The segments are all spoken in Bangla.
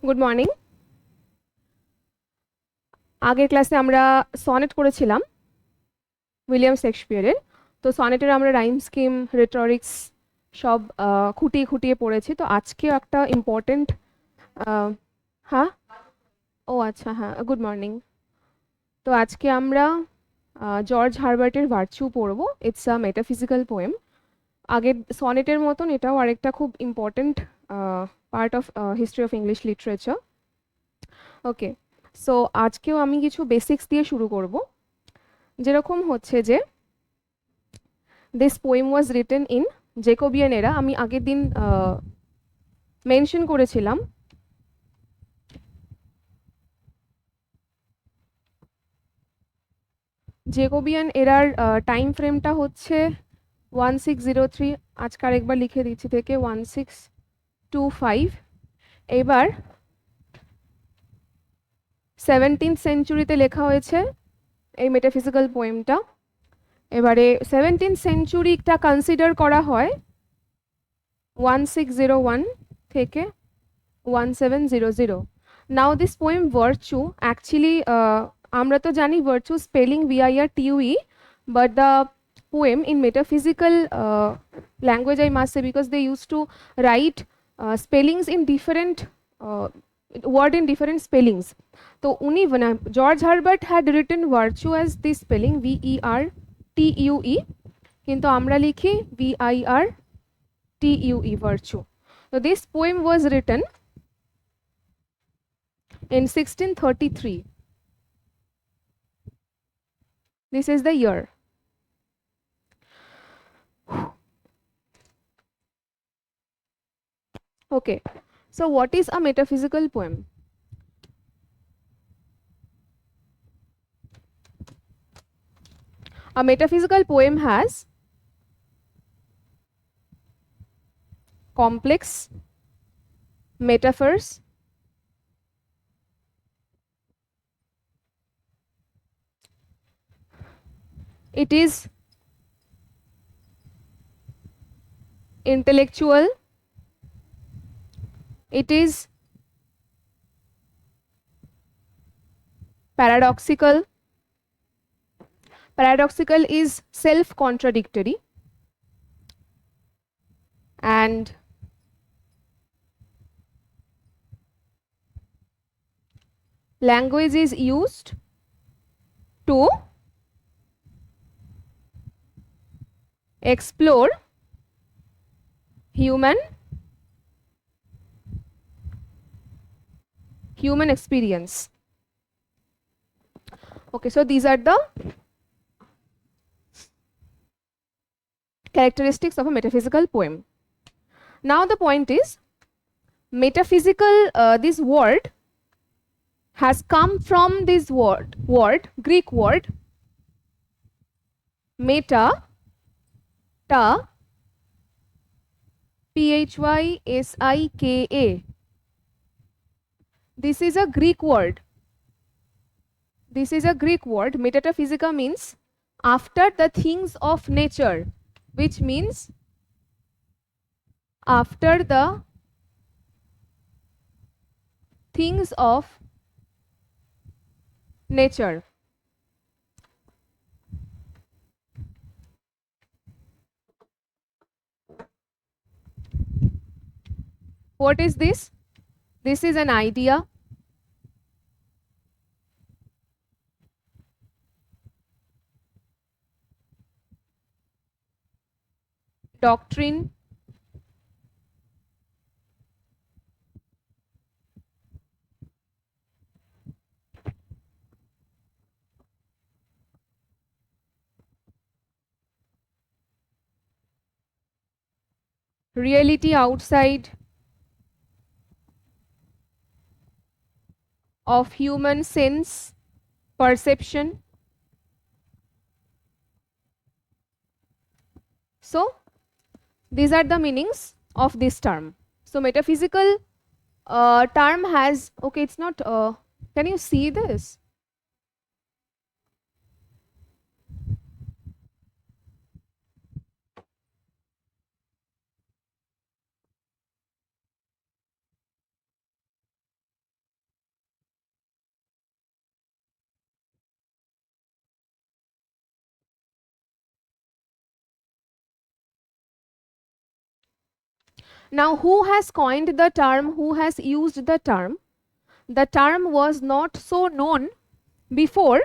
Good morning. আগের ক্লাসে আমরা সনেট করেছিলাম উইলিয়াম শেক্সপিয়ারের। তো সনেটের আমরা রাইম স্কিম, রেটরিক্স সব খুঁটিয়ে খুঁটিয়ে পড়েছি। তো আজকেও একটা ইম্পর্টেন্ট, হ্যাঁ, ও আচ্ছা, হ্যাঁ, গুড মর্নিং। তো আজকে আমরা জর্জ হারবার্টের ভার্চু পড়ব। It's a metaphysical poem. আগের সনেটের মতন এটাও আরেকটা খুব important part of history of English literature. Okay, so আজকেও আমি কিছু বেসিক্স দিয়ে শুরু করব। যেরকম হচ্ছে যে this poem was written in Jacobean এরা। আমি আগের দিন মেনশন করেছিলাম জেকোবিয়ান এরার টাইম ফ্রেমটা হচ্ছে 1603, আজকে আরেকবার লিখে দিচ্ছি, থেকে 1625। এবার 17th সেঞ্চুরিতে লেখা হয়েছে এই মেটাফিজিক্যাল পোয়েমটা। এবারে 17th সেঞ্চুরিটা কনসিডার করা হয় 1601 থেকে 1700। নাও দিস পোয়েম ভার্চু অ্যাকচুয়ালি, আমরা তো জানি virtue spelling VIRTUE, but the poem in metaphysical language, I must say, because they used to write spellings in different word in different spellings. তো উনি George Herbert had written virtue as this spelling VERTUE, কিন্তু আমরা লিখি VIRTUE, virtue. So this poem was written in 1633. This is the year. Okay, so what is a metaphysical poem? A metaphysical poem has complex metaphors, it is intellectual, it is paradoxical. Paradoxical is self-contradictory, and language is used to explore human experience. Okay, so these are the characteristics of a metaphysical poem. Now the point is, metaphysical, this word has come from this word, Greek word meta, ta, PHYSIKA. This is a Greek word. This is a Greek word. Metaphysica means after the things of nature, which means after the things of nature. What is this? This is an idea, doctrine, reality outside of human sense, perception. So these are the meanings of this term. So metaphysical term has, okay, it's not, can you see this? Now, who has coined the term? Who has used the term? The term was not so known before.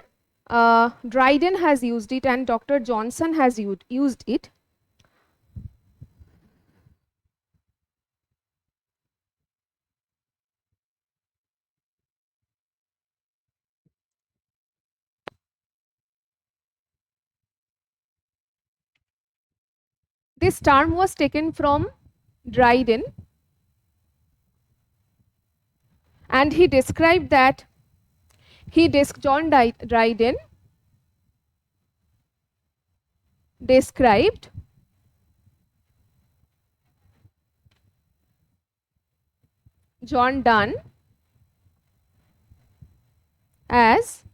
Dryden has used it and Dr. Johnson has used it. This term was taken from Dryden, and he described that John Dryden described John Donne as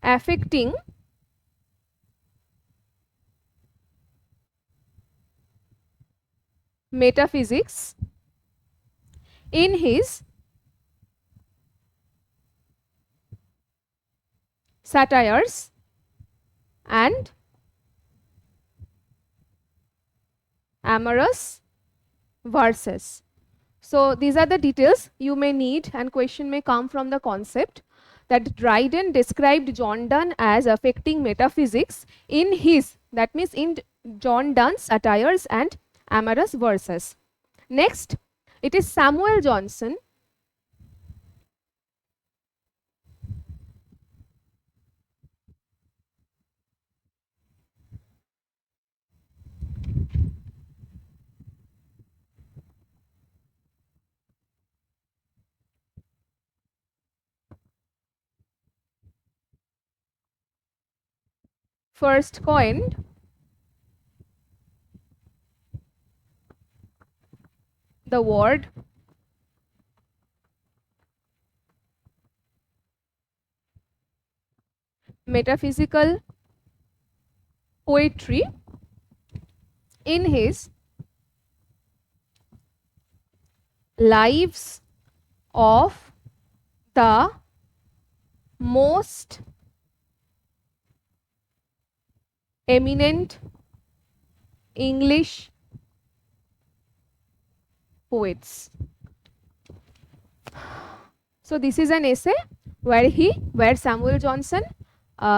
affecting metaphysics in his satires and amorous verses. So these are the details you may need, and question may come from the concept that Dryden described John Donne as affecting metaphysics in his, that means in John Donne's satires and amorous verses. Next, it is Samuel Johnson. First coined the word metaphysical poetry in his Lives of the Most Eminent English Poets. So this is an essay where Samuel Johnson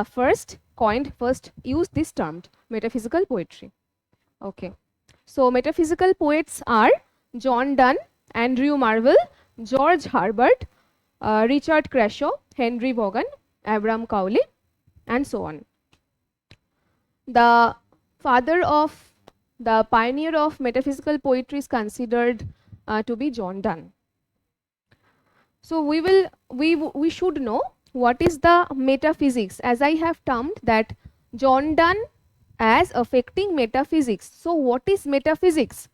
first used this term, metaphysical poetry. Okay. So metaphysical poets are John Donne, Andrew Marvell, George Herbert, Richard Crashaw, Henry Vaughan, Abraham Cowley, and so on. The pioneer of metaphysical poetry is considered to be John Donne. So we should know what is the metaphysics, as I have termed that John Donne as affecting metaphysics. So what is metaphysics?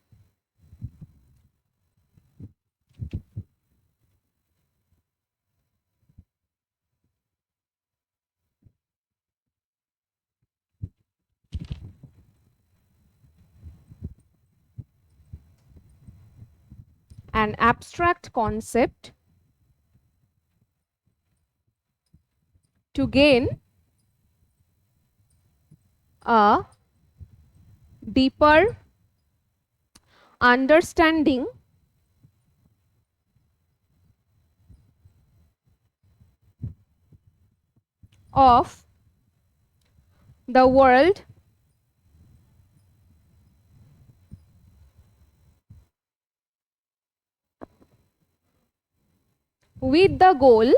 An abstract concept to gain a deeper understanding of the world with the goal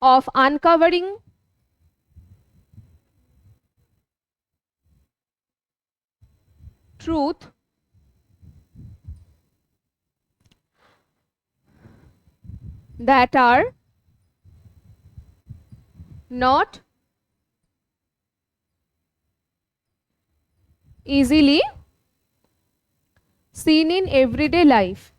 of uncovering truth that are not easily seen in everyday life.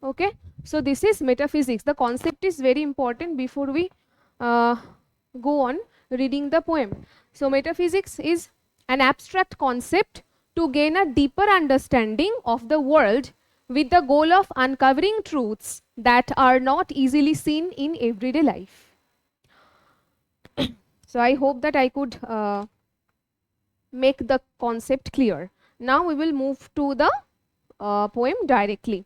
Okay, so this is metaphysics. The concept is very important before we go on reading the poem. So metaphysics is an abstract concept to gain a deeper understanding of the world with the goal of uncovering truths that are not easily seen in everyday life. So I hope that I could make the concept clear. Now we will move to the poem directly.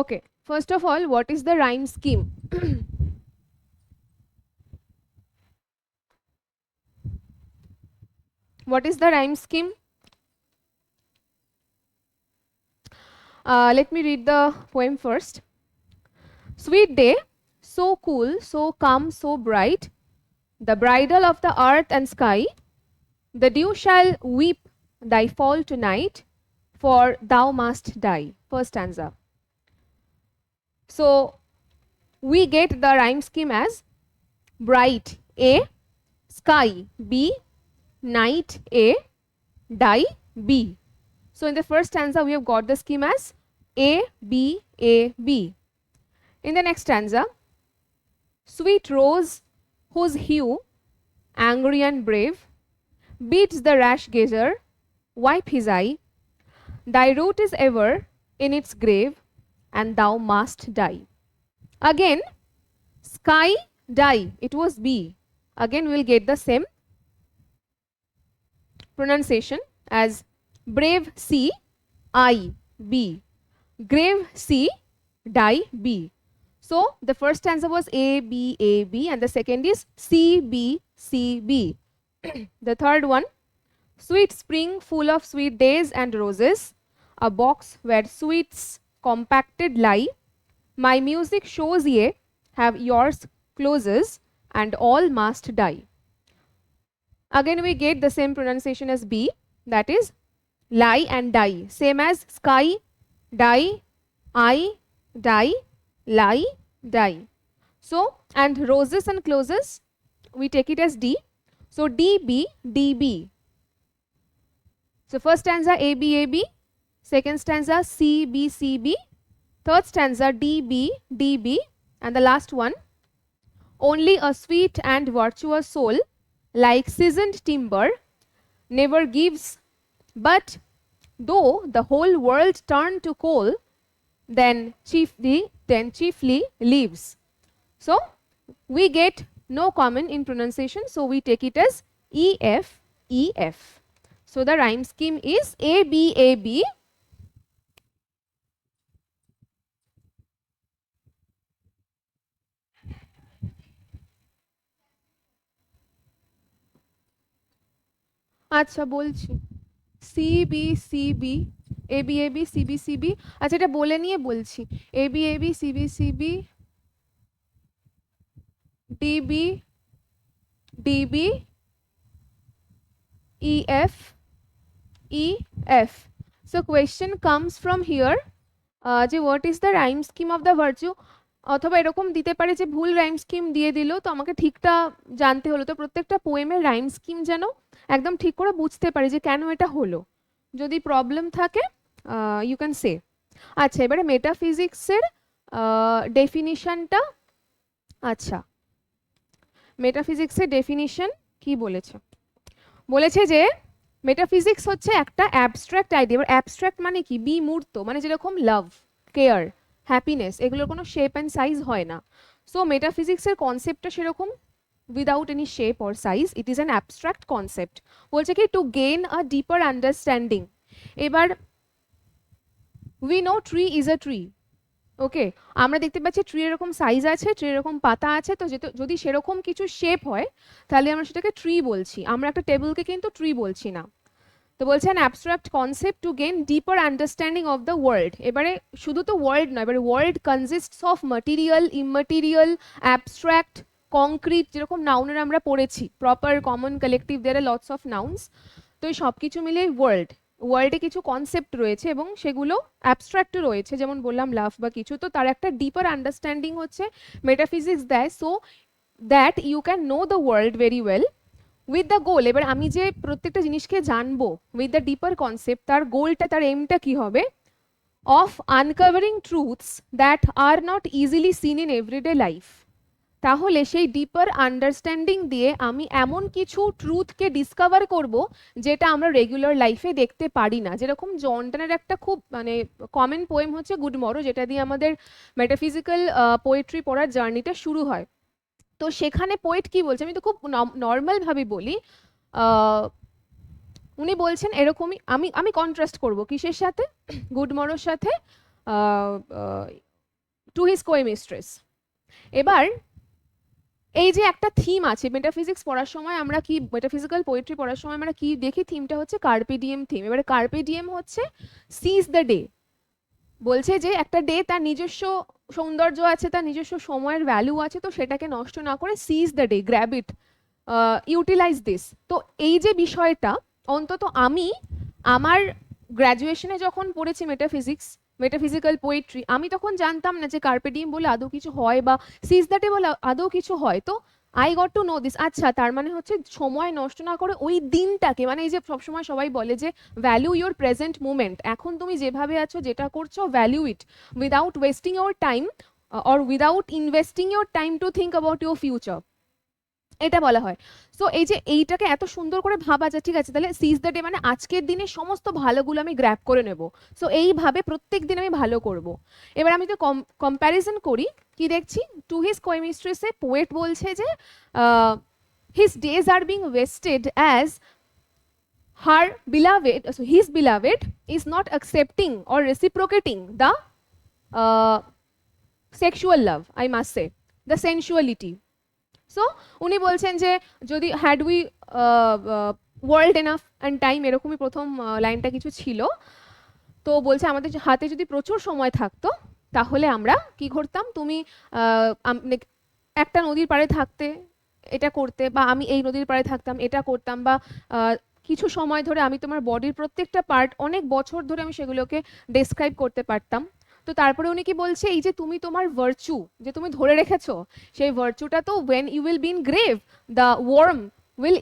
Okay, first of all, what is the rhyme scheme? What is the rhyme scheme? Let me read the poem first. Sweet day, so cool, so calm, so bright, the bridal of the earth and sky, the dew shall weep thy fall tonight, for thou must die. First stanza. So we get the rhyme scheme as bright A, sky B, night A, die B. So in the first stanza we have got the scheme as A, B, A, B. In the next stanza, sweet rose whose hue, angry and brave, bids the rash gazer wipe his eye, thy root is ever in its grave, and thou must die. Again, sky, die, it was B. Again, we will get the same pronunciation as brave C, I, B. Grave C, die B. So the first stanza was A, B, A, B, and the second is C, B, C, B. The third one, sweet spring full of sweet days and roses, a box where sweets compacted lie, my music shows ye have yours closes, and all must die. Again we get the same pronunciation as B, that is lie and die, same as sky, die, I, die, lie, die. So, and roses and closes, we take it as D. So D, B, D, B. So first stanza A, B, A, B. Second stanza C, B, C, B. Third stanza D, B, D, B. And the last one, only a sweet and virtuous soul, like seasoned timber, never gives, but though the whole world turn to coal, then chiefly leaves. So we get no common in pronunciation, so we take it as E, F, E, F. So the rhyme scheme is A, B, A, B. আচ্ছা বলছি C B C B A B A B C B C B, আচ্ছা এটা বলে নিয়ে বলছি A B A B C B C B D B D B E F E F. So question comes from here যে what is the rhyme scheme of the virtue, অথবা এরকম দিতে পারে যে ভুল রাইম স্কিম দিয়ে দিল, তো আমাকে ঠিকটা জানতে হলো। তো প্রত্যেকটা পোয়েমের রাইম স্কিম যেন একদম ঠিক করে বুঝতে পারি যে কেন এটা হলো। যদি প্রবলেম থাকে ইউ ক্যান সে। আচ্ছা এবারে মেটাফিজিক্সের ডেফিনিশনটা, আচ্ছা মেটাফিজিক্সের ডেফিনিশন কি বলেছে, বলেছে যে মেটাফিজিক্স হচ্ছে একটা অ্যাবস্ট্রাক্ট আইডিয়া। এবার অ্যাবস্ট্রাক্ট মানে কি, বিমূর্ত, মানে যেরকম লাভ, কেয়ার, হ্যাপিনেস, এগুলোর কোনো শেপ অ্যান্ড সাইজ হয় না। সো মেটাফিজিক্সের কনসেপ্টটা সেরকম, without any shape or size, it is an abstract concept. বলছে কি to gain a deeper understanding. এবার we know tree is a tree, okay, আমরা দেখতে পাচ্ছি ট্রি এরকম সাইজ আছে, ট্রি এরকম পাতা আছে, তো যদি সেরকম কিছু শেপ হয় তাহলে আমরা সেটাকে ট্রি বলছি, আমরা একটা টেবিলকে কিন্তু ট্রি বলছি না। তো বলছে an abstract concept to gain deeper understanding of the world. এবারে শুধু তো ওয়ার্ল্ড নয়, এবারে world consists of material, immaterial, abstract, concrete, যেরকম নাউনের আমরা পড়েছি proper, common, collective, there are lots of nouns. তো এই সব কিছু মিলে ওয়ার্ল্ড। ওয়ার্ল্ডে কিছু কনসেপ্ট রয়েছে এবং সেগুলো অ্যাবস্ট্রাক্টও রয়েছে, যেমন বললাম লাভ বা কিছু, তো তার একটা ডিপার আন্ডারস্ট্যান্ডিং হচ্ছে মেটাফিজিক্স দেয়, so that you can know the world very well with the goal. এবার আমি যে প্রত্যেকটা জিনিসকে জানবো উইথ দ্য ডিপার কনসেপ্ট, তার গোলটা, তার এমটা কি হবে, of uncovering truths that are not easily seen in everyday life. তাহলে সেই ডিপার আন্ডারস্ট্যান্ডিং দিয়ে আমি এমন কিছু ট্রুথকে ডিসকভার করব যেটা আমরা রেগুলার লাইফে দেখতে পারি না। যেরকম জন টনের একটা খুব মানে কমন পোয়েম হচ্ছে গুড মরো, যেটা দিয়ে আমাদের মেটাফিজিক্যাল পোয়েট্রি পড়ার জার্নিটা শুরু হয়। তো সেখানে পোয়েট কি বলছে, আমি তো খুব নর্মাল ভাবে বলি, আহ, উনি বলছেন এরকমই, আমি আমি কন্ট্রাস্ট করব কিসের সাথে, গুড মরোর সাথে, টু হিজ কোয়ে মিস্ট্রেস। এবার এই যে একটা থিম আছে মেটাফিজিক্স পড়ার সময়, আমরা কি মেটাফিজিক্যাল পোয়েট্রি পড়ার সময় আমরা কি দেখি, থিমটা হচ্ছে কার্পে ডিএম থিম। এবারে কার্পে ডিএম হচ্ছে সিজ দ্য ডে, বলছে যে একটা ডে তার নিজস্ব সৌন্দর্য আছে, তার নিজস্ব সময়ের ভ্যালু আছে, তো সেটাকে নষ্ট না করে seize the day, grab it, utilise this. তো এই যে বিষয়টা, অন্তত আমি আমার গ্র্যাজুয়েশনে যখন পড়েছি মেটাফিজিক্স, মেটাফিজিক্যাল পোয়েট্রি, আমি তখন জানতাম না যে কার্পে ডিএম বলে আদৌ কিছু হয় বা সিজ দ্য ডে বলে আদৌ কিছু হয়। তো I got to know this, আচ্ছা তার মানে হচ্ছে সময় নষ্ট না করে ওই দিনটাকে, মানে এই যে সবসময় সবাই বলে যে ভ্যালু ইউর প্রেজেন্ট মুমেন্ট, এখন তুমি যেভাবে আছো যেটা করছো value it without wasting your time or without investing your time to think about your future, এটা বলা হয়। সো এই যে এইটাকে এত সুন্দর করে ভাবা যায়, ঠিক আছে তাহলে সিজ দ্য ডে মানে আজকের দিনে সমস্ত ভালোগুলো আমি গ্র্যাব করে নেব, সো এইভাবে প্রত্যেক দিন আমি ভালো করব। এবার আমি তো কম্প্যারিজন করি, কি দেখছি, টু হিজ কোয়েমিস্ট্রেসে পোয়েট বলছে যে his days are being wasted as her beloved, so his beloved is not accepting or reciprocating the sexual love, I must say, the sensuality. So উনি বলছেন যে যদি had we world enough and time, এরকমই প্রথম লাইনটা কিছু ছিল। তো বলছে আমাদের হাতে যদি প্রচুর সময় থাকতো তাহলে আমরা কি করতাম, তুমি একটা নদীর পাড়ে থাকতে এটা করতে, বা আমি এই নদীর পাড়ে থাকতাম এটা করতাম, বা কিছু সময় ধরে আমি তোমার বডির প্রত্যেকটা পার্ট অনেক বছর ধরে আমি সেগুলোকে ডেসক্রাইব করতে পারতাম। তো তারপরে উনি কি বলছে, এই যে তুমি তোমার ভার্চু যে তুমি ধরে রেখেছো, সেই ভার্চুটা তো when you will be in grave the worm will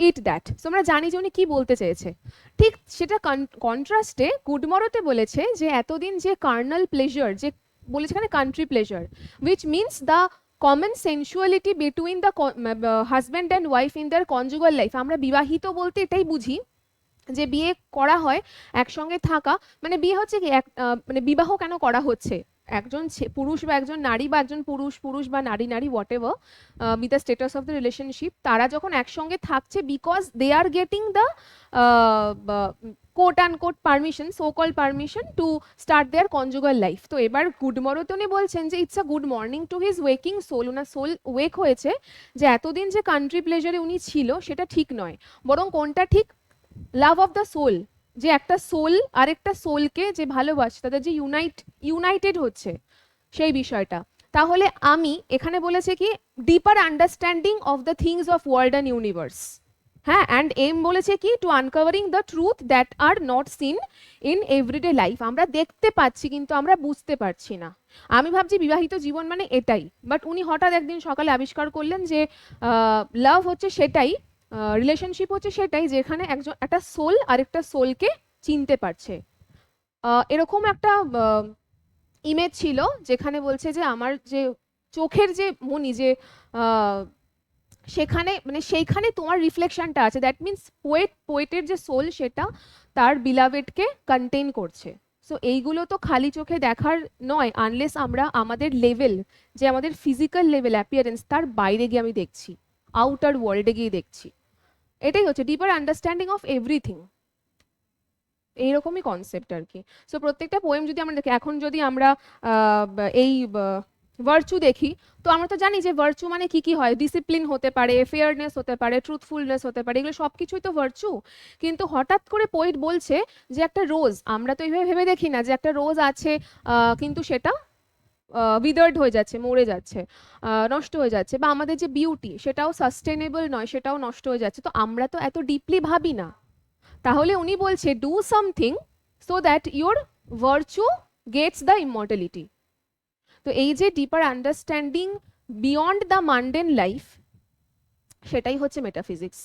eat that. So আমরা জানি যে উনি কি বলতে চেয়েছে। ঠিক সেটা কন্ট্রাস্টে গুডমরোতে বলেছে যে এতদিন যে কার্নাল প্লেজার, যে বলেছে এখানে country pleasure, which means the common sensuality between the husband and wife in their conjugal life. আমরা বিবাহিত বলতে এটাই বুঝি যে বিয়ে করা হয়, একসঙ্গে থাকা, মানে বিয়ে হচ্ছে কি মানে বিবাহ কেন করা হচ্ছে, একজন পুরুষ বা একজন নারী, বা একজন পুরুষ পুরুষ বা নারী নারী whatever be the status of the relationship, তারা যখন একসঙ্গে থাকছে because they are getting the quote and quote permission, so call permission to start their conjugal life. তো এবার গুডমরোতে উনি বলছেন যে it's a good morning to his waking soul, ওনার সোল ওয়েক হয়েছে, যে এতদিন যে কান্ট্রি প্লেজারে উনি ছিল সেটা ঠিক নয়, বরং কোনটা ঠিক, লাভ অফ দ্য সোল, যে একটা সোল আরেকটা সোলকে যে ভালোবাসে, তাদের যে ইউনাইটেড হচ্ছে সেই বিষয়টা। তাহলে আমি এখানে বলেছে কি deeper understanding of the things of world and universe, হ্যাঁ, অ্যান্ড এম বলেছে কি to uncovering the truth that are not seen in everyday life. আমরা দেখতে পাচ্ছি কিন্তু আমরা বুঝতে পারছি না। আমি ভাবছি বিবাহিত জীবন মানে এটাই, বাট উনি হঠাৎ একদিন সকালে আবিষ্কার করলেন যে লাভ হচ্ছে সেটাই, রিলেশনশিপ হচ্ছে সেটাই যেখানে একজন একটা সোল আরেকটা সোলকে চিনতে পারছে। এরকম একটা ইমেজ ছিল যেখানে বলছে যে আমার যে চোখের যে মনি, যে সেখানে মানে সেইখানে তোমার রিফ্লেকশনটা আছে, দ্যাট মিনস পোয়েটের যে সোল সেটা তার বিলাভেডকে কন্টেইন করছে। সো এইগুলো তো খালি চোখে দেখার নয়, আনলেস আমরা আমাদের লেভেল, যে আমাদের ফিজিক্যাল লেভেল অ্যাপিয়ারেন্স, তার বাইরে গিয়ে আমি দেখছি, আউটার ওয়ার্ল্ডে গিয়ে দেখছি। এটাই হচ্ছে ডিপার আন্ডারস্ট্যান্ডিং অফ এভরিথিং, এইরকমই কনসেপ্ট আর কি। সো প্রত্যেকটা পোয়েম যদি আমরা দেখি, এখন যদি আমরা এই ভার্চু দেখি, তো আমরা তো জানি যে ভার্চু মানে কি কি হয়, ডিসিপ্লিন হতে পারে, ফেয়ারনেস হতে পারে, ট্রুথফুলনেস হতে পারে, এগুলো সব কিছুই তো ভার্চু। কিন্তু হঠাৎ করে পোয়েট বলছে যে একটা রোজ, আমরা তো এইভাবে ভেবে দেখি না যে একটা রোজ আছে কিন্তু সেটা উইদার্ড হয়ে যাচ্ছে, মরে যাচ্ছে, নষ্ট হয়ে যাচ্ছে, বা আমাদের যে বিউটি সেটাও সাস্টেনেবল নয়, সেটাও নষ্ট হয়ে যাচ্ছে। তো আমরা তো এত ডিপলি ভাবি না, তাহলে উনি বলছে do something so that your virtue gets the immortality. তো এই যে deeper understanding beyond the mundane life, সেটাই হচ্ছে মেটাফিজিক্স।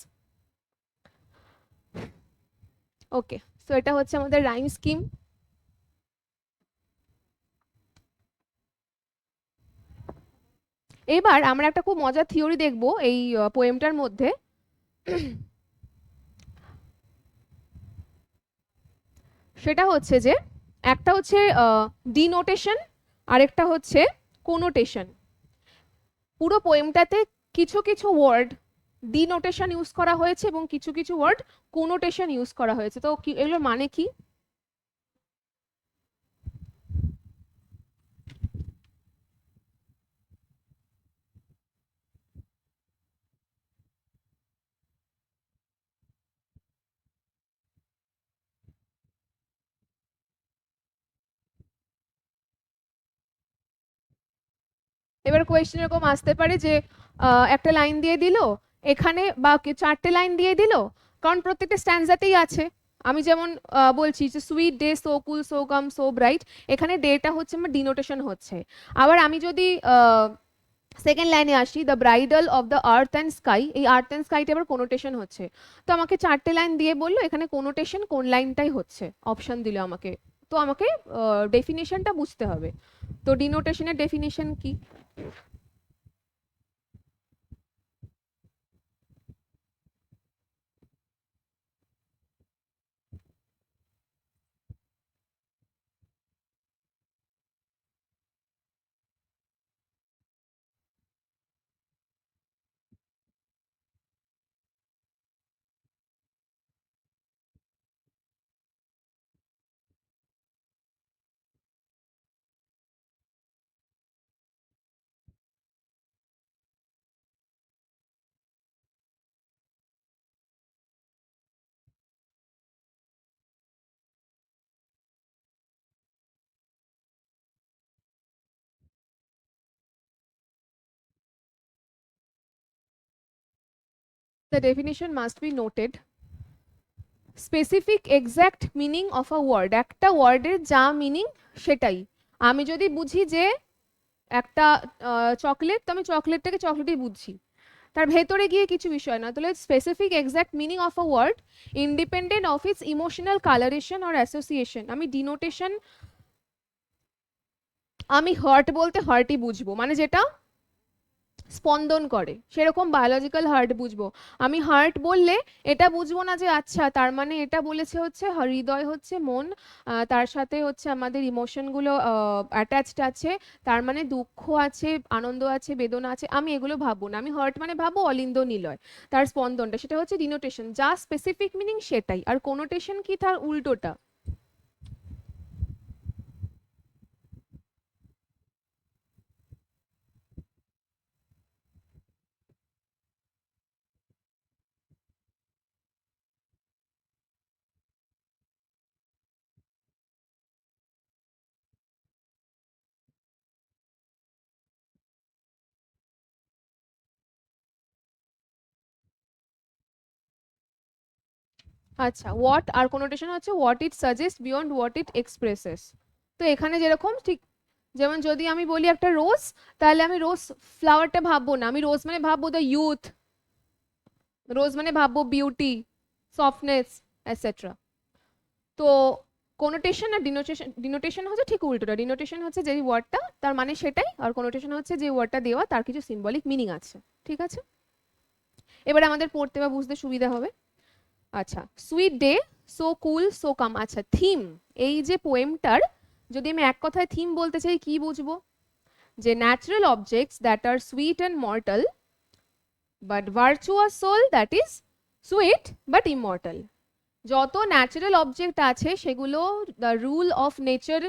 ওকে, সো এটা হচ্ছে আমাদের রাইম স্কিম। এবার আমরা একটা খুব মজার থিওরি দেখব এই পোয়েমটার মধ্যে। সেটা হচ্ছে যে একটা হচ্ছে ডিনোটেশন, আরেকটা হচ্ছে কোনোটেশন। পুরো পোয়েমটাতে কিছু কিছু ওয়ার্ড ডিনোটেশন ইউজ করা হয়েছে এবং কিছু কিছু ওয়ার্ড কোনোটেশন ইউজ করা হয়েছে। তো এগুলোর মানে কি? এবার কোয়েশ্চেন এরকম আসতে পারে যে একটা লাইন দিয়ে দিল এখানে, বা চারটে লাইন দিয়ে দিল, কারণ প্রত্যেকটা স্ট্যান্ডাতেই আছে। আমি যেমন বলছি যে sweet day, so cool, so calm, so bright, এখানে ডেটা হচ্ছে আমার ডিনোটেশন হচ্ছে। আবার আমি যদি সেকেন্ড লাইনে আসি, the bridal of the earth and sky, এই আর্থ অ্যান্ড স্কাইটা আবার কোনোটেশন হচ্ছে। তো আমাকে চারটে লাইন দিয়ে বললো এখানে কোনোটেশন কোন লাইনটাই হচ্ছে, অপশন দিল আমাকে। তো আমাকে ডেফিনেশনটা বুঝতে হবে। তো ডিনোটেশনের ডেফিনেশন কি? The definition must be noted. Specific exact meaning of a word, একটা ওয়ার্ডের যা মিনিং সেটাই। আমি যদি বুঝি যে একটা চকলেট, তো আমি চকলেটটাকে চকলেটই বুঝছি, তার ভেতরে গিয়ে কিছু বিষয় না। তাহলে specific exact meaning of a word independent of its emotional colouration or association. আমি ডিনোটেশন, আমি হার্ট বলতে হার্টই বুঝবো, মানে যেটা স্পন্দন করে, সেরকম বায়োলজিক্যাল হার্ট বুঝবো। আমি হার্ট বললে এটা বুঝবো না যে আচ্ছা তার মানে এটা বলেছে হচ্ছে হৃদয় হচ্ছে মন, তার সাথে হচ্ছে আমাদের ইমোশনগুলো অ্যাটাচড আছে, তার মানে দুঃখ আছে, আনন্দ আছে, বেদনা আছে, আমি এগুলো ভাববো না। আমি হার্ট মানে ভাববো অলিন্দ নিলয়, তার স্পন্দনটা, সেটা হচ্ছে ডিনোটেশন। যা স্পেসিফিক মিনিং সেটাই। আর কোনোটেশন কি, তার উল্টোটা। আচ্ছা, হোয়াট আর কোনোটেশন হচ্ছে what it suggest beyond what it expresses. তো এখানে যেরকম ঠিক, যেমন যদি আমি বলি একটা রোজ, তাহলে আমি রোজ ফ্লাওয়ারটা ভাববো না, আমি রোজ মানে ভাববো দ্য ইউথ, রোজ মানে ভাববো বিউটি, সফটনেস, এটসেট্রা। তো কোনোটেশন আর ডিনোটেশন, ডিনোটেশন হচ্ছে ঠিক উল্টোটা। ডিনোটেশন হচ্ছে যে ওয়ার্ডটা তার মানে সেটাই, আর কোনোটেশন হচ্ছে যে ওয়ার্ডটা দেওয়া তার কিছু সিম্বলিক মিনিং আছে। ঠিক আছে, এবারে আমাদের পড়তে বা বুঝতে সুবিধা হবে। আচ্ছা, sweet day, so cool, so calm. আচ্ছা, থিম, এই যে পোয়েমটার যদি আমি এক কথায় থিম বলতে চাই কি বুঝবো? যে natural objects that are sweet and mortal, but virtuous soul that is sweet but immortal. যত ন্যাচারাল অবজেক্ট আছে সেগুলো দ্য রুল অফ নেচার,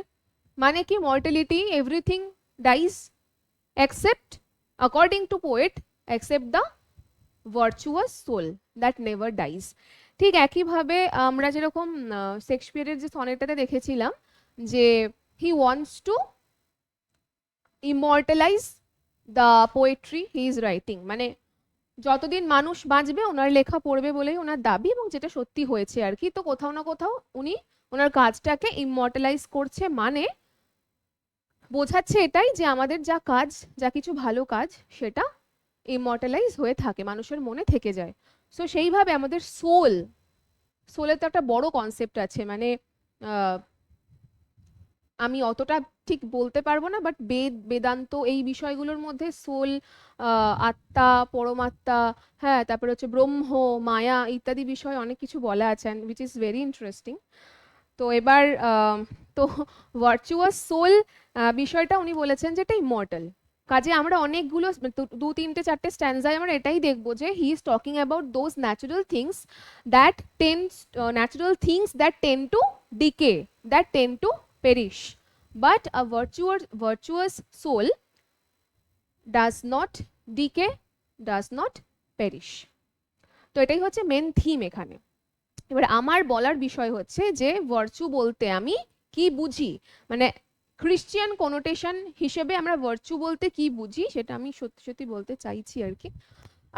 মানে কি mortality, everything dies except, according to poet, except the virtuous soul that never dies. ঠিক একইভাবে আমরা যেরকম শেক্সপিয়ারের যে সনেটটাতে দেখেছিলাম যে he wants to immortalise the poetry he is writing, মানে যতদিন মানুষ বাঁচবে ওনার লেখা পড়বে বলেই ওনার দাবি, এবং যেটা সত্যি হয়েছে আর কি। তো কোথাও না কোথাও উনি ওনার কাজটাকে ইমমর্টালাইজ করছে, মানে বোঝাচ্ছে এটাই যে আমাদের যা কাজ, যা কিছু ভালো কাজ, সেটা ইমমর্টালাইজ হয়ে থাকে, মানুষের মনে থেকে যায়। সো সেইভাবে আমাদের সোলের তো একটা বড় কনসেপ্ট আছে, মানে আমি অতটা ঠিক বলতে পারবো না, বাট বেদান্ত এই বিষয়গুলোর মধ্যে সোল, আত্মা, পরমাত্মা, হ্যাঁ, তারপরে হচ্ছে ব্রহ্ম, মায়া ইত্যাদি বিষয়ে অনেক কিছু বলা আছে, উইচ ইজ ভেরি ইন্টারেস্টিং। তো এবার তো ভার্চুয়াস সোল বিষয়টা উনি বলেছেন যেটা ইমর্টাল। কাজে আমরা অনেকগুলো দু তিনটে চারটে স্ট্যান্ডায় আমরা এটাই দেখবো যে he is talking about those natural things that tend to decay, that tend to perish, but a virtuous soul does not decay, does not perish. তো এটাই হচ্ছে মেন থিম এখানে। এবার আমার বলার বিষয় হচ্ছে যে ভার্চু বলতে আমি কি বুঝি, মানে খ্রিশ্চিয়ান কোনোটেশন হিসেবে আমরা ভার্চু বলতে কি বুঝি সেটা আমি সত্যি সত্যি বলতে চাইছি আর কি।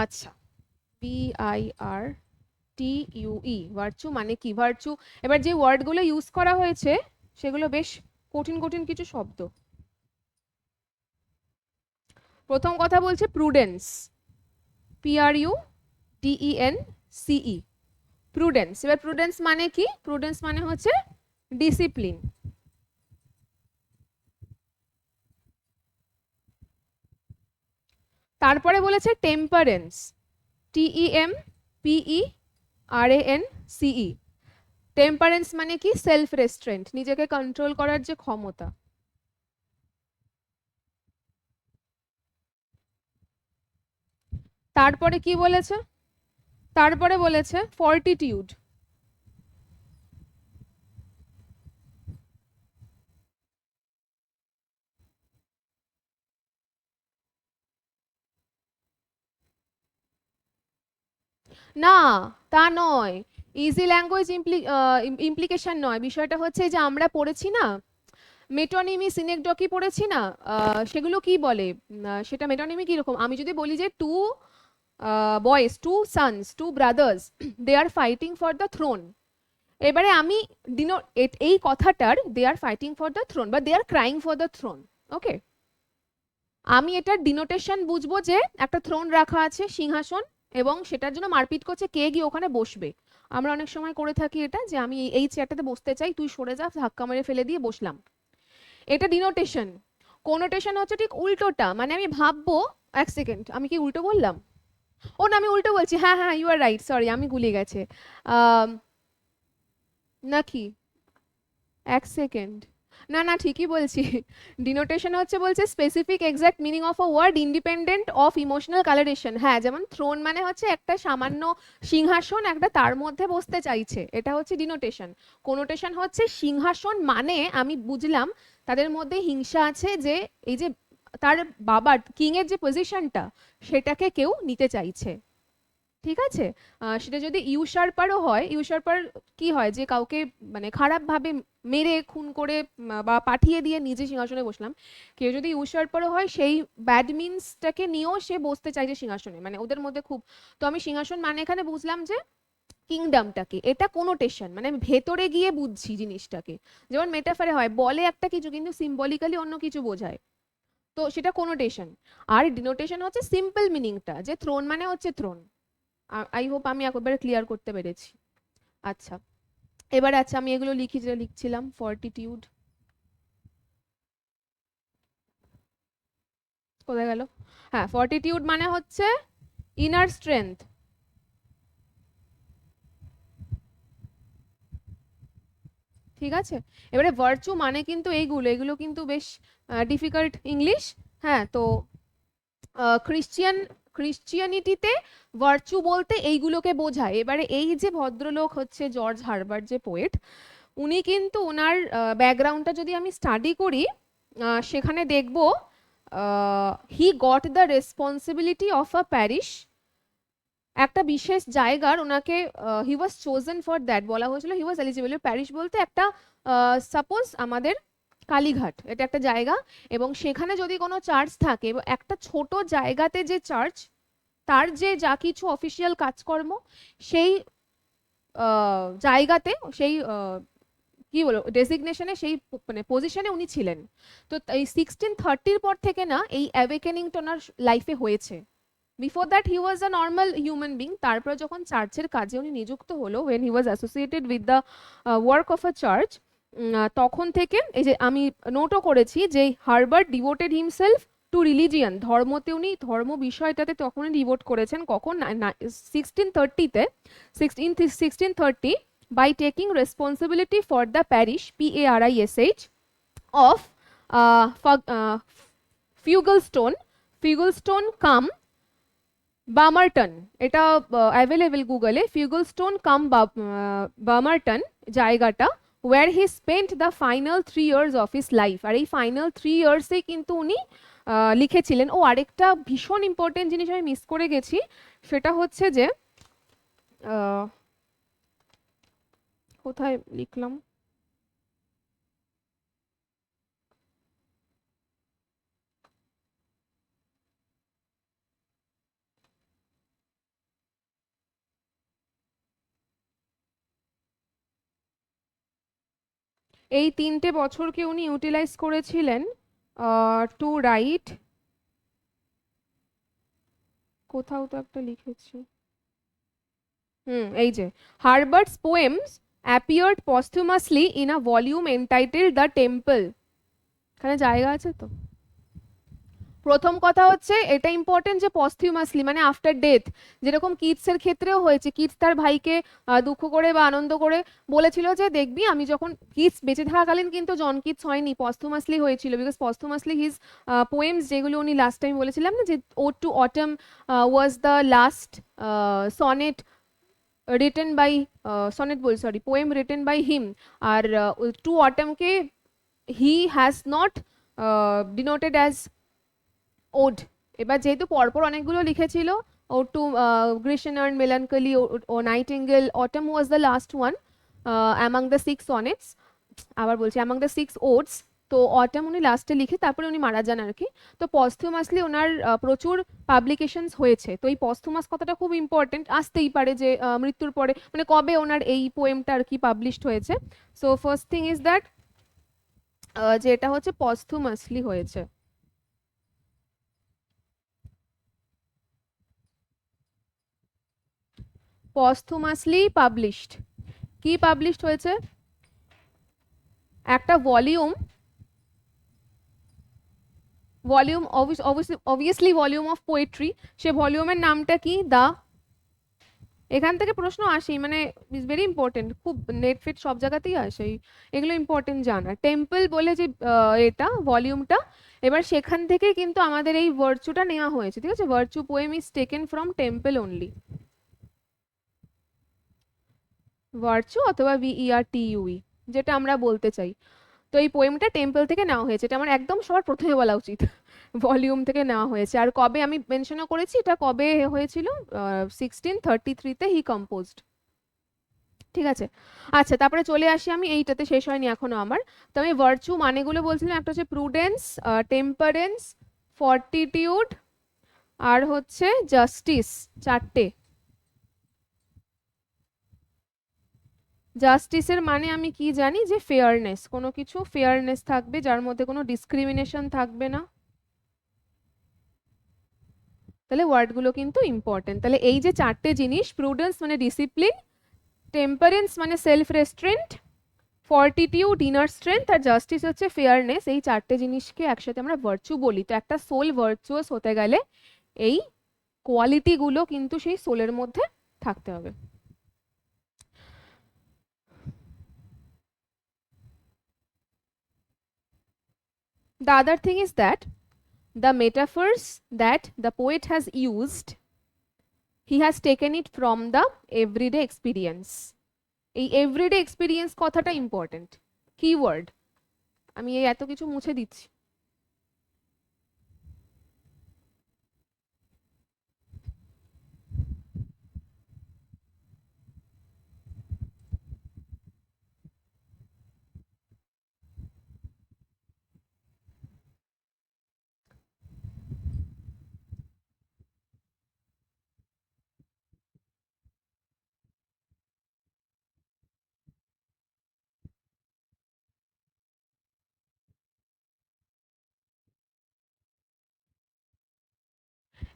আচ্ছা, VIRTUE, ভার্চু মানে কি? ভার্চু, এবার যে ওয়ার্ডগুলো ইউজ করা হয়েছে সেগুলো বেশ কঠিন কঠিন কিছু শব্দ। প্রথম কথা বলছে প্রুডেন্স, PRUDENCE, প্রুডেন্স। এবার প্রুডেন্স মানে কি? প্রুডেন্স মানে হচ্ছে ডিসিপ্লিন। তারপরে বলেছে টেম্পারেন্স, TEMPERANCE। টেম্পারেন্স মানে কি? সেলফ রেস্ট্রেন্ট, নিজেকে কন্ট্রোল করার যে ক্ষমতা। তারপরে কি বলেছে? তারপরে বলেছে ফর্টিটিউড। না, তা নয়, ইজি ল্যাঙ্গুয়েজ ইমপ্লিকেশন নয়। বিষয়টা হচ্ছে যে আমরা পড়েছি না মেটোনিমি সিনেকডকি পড়েছি না, সেগুলো কি বলে, সেটা মেটোনিমি কিরকম? আমি যদি বলি যে two boys, two sons, two brothers, they are fighting for the throne, এবারে আমি এই কথাটার they are fighting for the throne বা they are crying for the throne, okay, আমি এটার ডিনোটেশন বুঝবো যে একটা থ্রোন রাখা আছে, সিংহাসন, এবং সেটার জন্য মারপিট করছে কে গিয়ে ওখানে বসবে। আমরা অনেক সময় করে থাকি এটা, যে আমি এই চেয়ারটাতে বসতে চাই, তুই সরে যা, ধাক্কা মেরে ফেলে দিয়ে বসলাম। এটা ডিনোটেশন। কোনোটেশন হচ্ছে ঠিক উল্টোটা, মানে আমি ভাববো, এক সেকেন্ড, আমি কি উল্টো বললাম? ও না, আমি উল্টো বলছি, হ্যাঁ হ্যাঁ, ইউ আর রাইট, সরি, আমি গুলিয়ে গেছে। নাকি, এক সেকেন্ড, না না, ঠিকই বলছি। ডিনোটেশন হচ্ছে বলছে specific exact meaning of a word independent of emotional colouration. হ্যাঁ, যেমন থ্রোন মানে হচ্ছে একটা সামান্য সিংহাসন, একটা তার মধ্যে বসতে চাইছে, এটা হচ্ছে ডিনোটেশন। কোনোটেশন হচ্ছে সিংহাসন মানে আমি বুঝলাম তাদের মধ্যে হিংসা আছে, যে এই যে তার বাবার কিং এর যে পজিশনটা সেটাকে কেউ নিতে চাইছে, ঠিক আছে। সেটা যদি ইউসার্পারও হয়, ইউসার্পার কি হয়, যে কাউকে মানে খারাপভাবে মেরে খুন করে বা পাঠিয়ে দিয়ে নিজে সিংহাসনে বসলাম, কেউ যদি ইউসার্পারও হয় সেই ব্যাড মিনসটাকে নিয়েও সে বসতে চাইছে সিংহাসনে, মানে ওদের মধ্যে খুব। তো আমি সিংহাসন মানে এখানে বুঝলাম যে কিংডমটাকে, এটা কোনোটেশন, মানে আমি ভেতরে গিয়ে বুঝছি জিনিসটাকে। যেমন মেটাফারে হয়, বলে একটা কিছু কিন্তু সিম্বলিক্যালি অন্য কিছু বোঝায়, তো সেটা কোনোটেশন। আর ডিনোটেশন হচ্ছে সিম্পল মিনিংটা, যে থ্রোন মানে হচ্ছে থ্রোন। আই হোপ আমি একবার ক্লিয়ার করতে পেরেছি। আচ্ছা, এবার আচ্ছা, আমি এগুলো লিখি, যেটা লিখছিলাম, ফর্টিটিউড কোথায় গেল? হ্যাঁ, ফর্টিটিউড মানে হচ্ছে ইনার স্ট্রেংথ, ঠিক আছে। এবারে ভার্চু মানে কিন্তু এইগুলো, এগুলো কিন্তু বেশ ডিফিকাল্ট ইংলিশ। হ্যাঁ, তো ক্রিশ্চিয়ানিটিতে ভার্চু বলতে এইগুলোকে বোঝায়। এবারে এই যে ভদ্রলোক হচ্ছে জর্জ হারবার্ট, যে পোয়েট, উনি কিন্তু ওনার ব্যাকগ্রাউন্ডটা যদি আমি স্টাডি করি, সেখানে দেখব he got the responsibility of a parish, একটা বিশেষ জায়গার ওনাকে, হি ওয়াজ চোজেন ফর দ্যাট, বলা হয়েছিল হি ওয়াজ এলিজিবল। প্যারিশ বলতে একটা, সাপোজ আমাদের কালীঘাট, এটা একটা জায়গা, এবং সেখানে যদি কোনো চার্চ থাকে, এবং একটা ছোট জায়গাতে যে চার্চ, তার যে যা কিছু অফিসিয়াল কাজকর্ম সেই জায়গাতে, সেই কি বলো ডেসিগনেশনে, সেই মানে পজিশনে উনি ছিলেন। তো এই 1630 পর থেকে না এই অ্যাওয়েকেনিংটা ওনার লাইফে হয়েছে। Before that he was a normal human being. তারপর যখন চার্চের কাজে উনি নিযুক্ত হলো, when he was associated with the work of a church, তখন থেকে এই যে আমি নোটও করেছি যে Herbert devoted himself to religion, ধর্মতে উনি ধর্ম বিষয়টাতে তখনই ডিভোট করেছেন। কখন? 1630-তে, 1630 by taking responsibility for the parish, PARISH, of Fuglestone, Fuglestone কাম বামারটন। এটা অ্যাভেলেবেল গুগলে, ফিউগলস্টোন কাম বামারটন জায়গাটা, where he spent the final 3 years of his life. আর এই ফাইনাল 3 yearsে কিন্তু উনি লিখেছিলেন। ও আরেকটা ভীষণ ইম্পর্টেন্ট জিনিস আমি মিস করে গেছি, সেটা হচ্ছে যে কোথায় লিখলাম, এই 3টে বছরকে উনি ইউটিলাইজ করেছিলেন টু রাইট, কোথাও তো একটা লিখেছি, এই যে Herbert's poems appeared posthumously in a volume entitled the Temple. এখানে জায়গা আছে তো। প্রথম কথা হচ্ছে এটা ইম্পর্টেন্ট যে পস্থিউমাসলি মানে আফটার ডেথ, যেরকম কিটসের ক্ষেত্রেও হয়েছে। কিটস তার ভাইকে দুঃখ করে বা আনন্দ করে বলেছিল যে দেখবি, আমি যখন কিটস বেঁচে থাকাকালীন কিন্তু জন কিটস হয়নি, পস্থুমাসলি হয়েছিল। বিকজ পস্থুমাসলি হিজ পোয়েমস, যেগুলো উনি লাস্ট টাইম বলেছিলাম না যে ode to autumn was the last sonnet written by, sonnet বল sorry poem written by him. আর টু অটমকে he has not denoted as ode. এবার যেহেতু পরপর অনেকগুলো লিখেছিল, ode to Grecian urn melancholy, ode nightingale, autumn was the last one among the 6 sonnets. আবার বলছি অ্যামাং দ্য 6 ওডস। তো অটম উনি লাস্টে লিখে তারপরে উনি মারা যান আর কি। তো পস্থুমাসলি ওনার প্রচুর পাবলিকেশনস হয়েছে। তো এই পস্থুমাস কথাটা খুব ইম্পর্টেন্ট, আসতেই পারে যে মৃত্যুর পরে মানে কবে ওনার এই পোয়েমটা আর কি পাবলিশড হয়েছে। So first thing is that যে এটা হচ্ছে পস্থুমাসলি হয়েছে। পস্থুমাসলি পাবলিশড। কি পাবলিশড হয়েছে? একটা volume, volume obviously volume of poetry. সে ভলিউমের নামটা কি? দা, এখান থেকে প্রশ্ন আসেই, মানে ইজ ভেরি ইম্পর্টেন্ট, খুব নেট ফেট সব জায়গাতেই আসে এগুলো ইম্পর্টেন্ট জানা। টেম্পল বলে যে এটা ভলিউমটা, এবার সেখান থেকে কিন্তু আমাদের এই ভার্চুটা নেওয়া হয়েছে, ঠিক আছে? Virtue poem is taken from temple only, virtue অথবা VERTUE যেটা আমরা বলতে চাই। তো এই পোয়েমটা টেম্পল থেকে নেওয়া হয়েছে, এটা আমার একদম সবার প্রথমে বলা উচিত। ভলিউম থেকে নেওয়া হয়েছে। আর কবে আমি মেনশনও করেছি, এটা কবে হয়েছিল, 1633-তে হি কম্পোজড, ঠিক আছে? আচ্ছা, তারপরে চলে আসি আমি এইটাতে, শেষ হয়নি এখনো আমার। তো আমি ভার্চু মানেগুলো বলছিলাম, একটা হচ্ছে প্রুডেন্স, টেম্পারেন্স, ফর্টিটিউড, আর হচ্ছে জাস্টিস। 4টে। জাস্টিসের মানে আমি কি জানি, যে ফেয়ারনেস, কোনো কিছু ফেয়ারনেস থাকবে, যার মধ্যে কোনো ডিসক্রিমিনেশন থাকবে না। তাহলে ওয়ার্ডগুলো কিন্তু ইম্পর্টেন্ট। তাহলে এই যে 4টে জিনিস, প্রুডেন্স মানে ডিসিপ্লিন, টেম্পারেন্স মানে সেলফ রেস্ট্রেন্ট, ফর্টিটিউড ইনার স্ট্রেংথ, আর জাস্টিস হচ্ছে ফেয়ারনেস, এই 4টে জিনিসকে একসাথে আমরা ভার্চু বলি। তো একটা সোল ভার্চুয়াস হতে গেলে এই কোয়ালিটিগুলো কিন্তু সেই সোলের মধ্যে থাকতে হবে। The other thing is that the metaphors that the poet has used, he has taken it from the everyday experience. এই এভরিডে এক্সপিরিয়েন্স কথাটা ইম্পর্টেন্ট কিওয়ার্ড। আমি এই এত কিছু মুছে দিচ্ছি।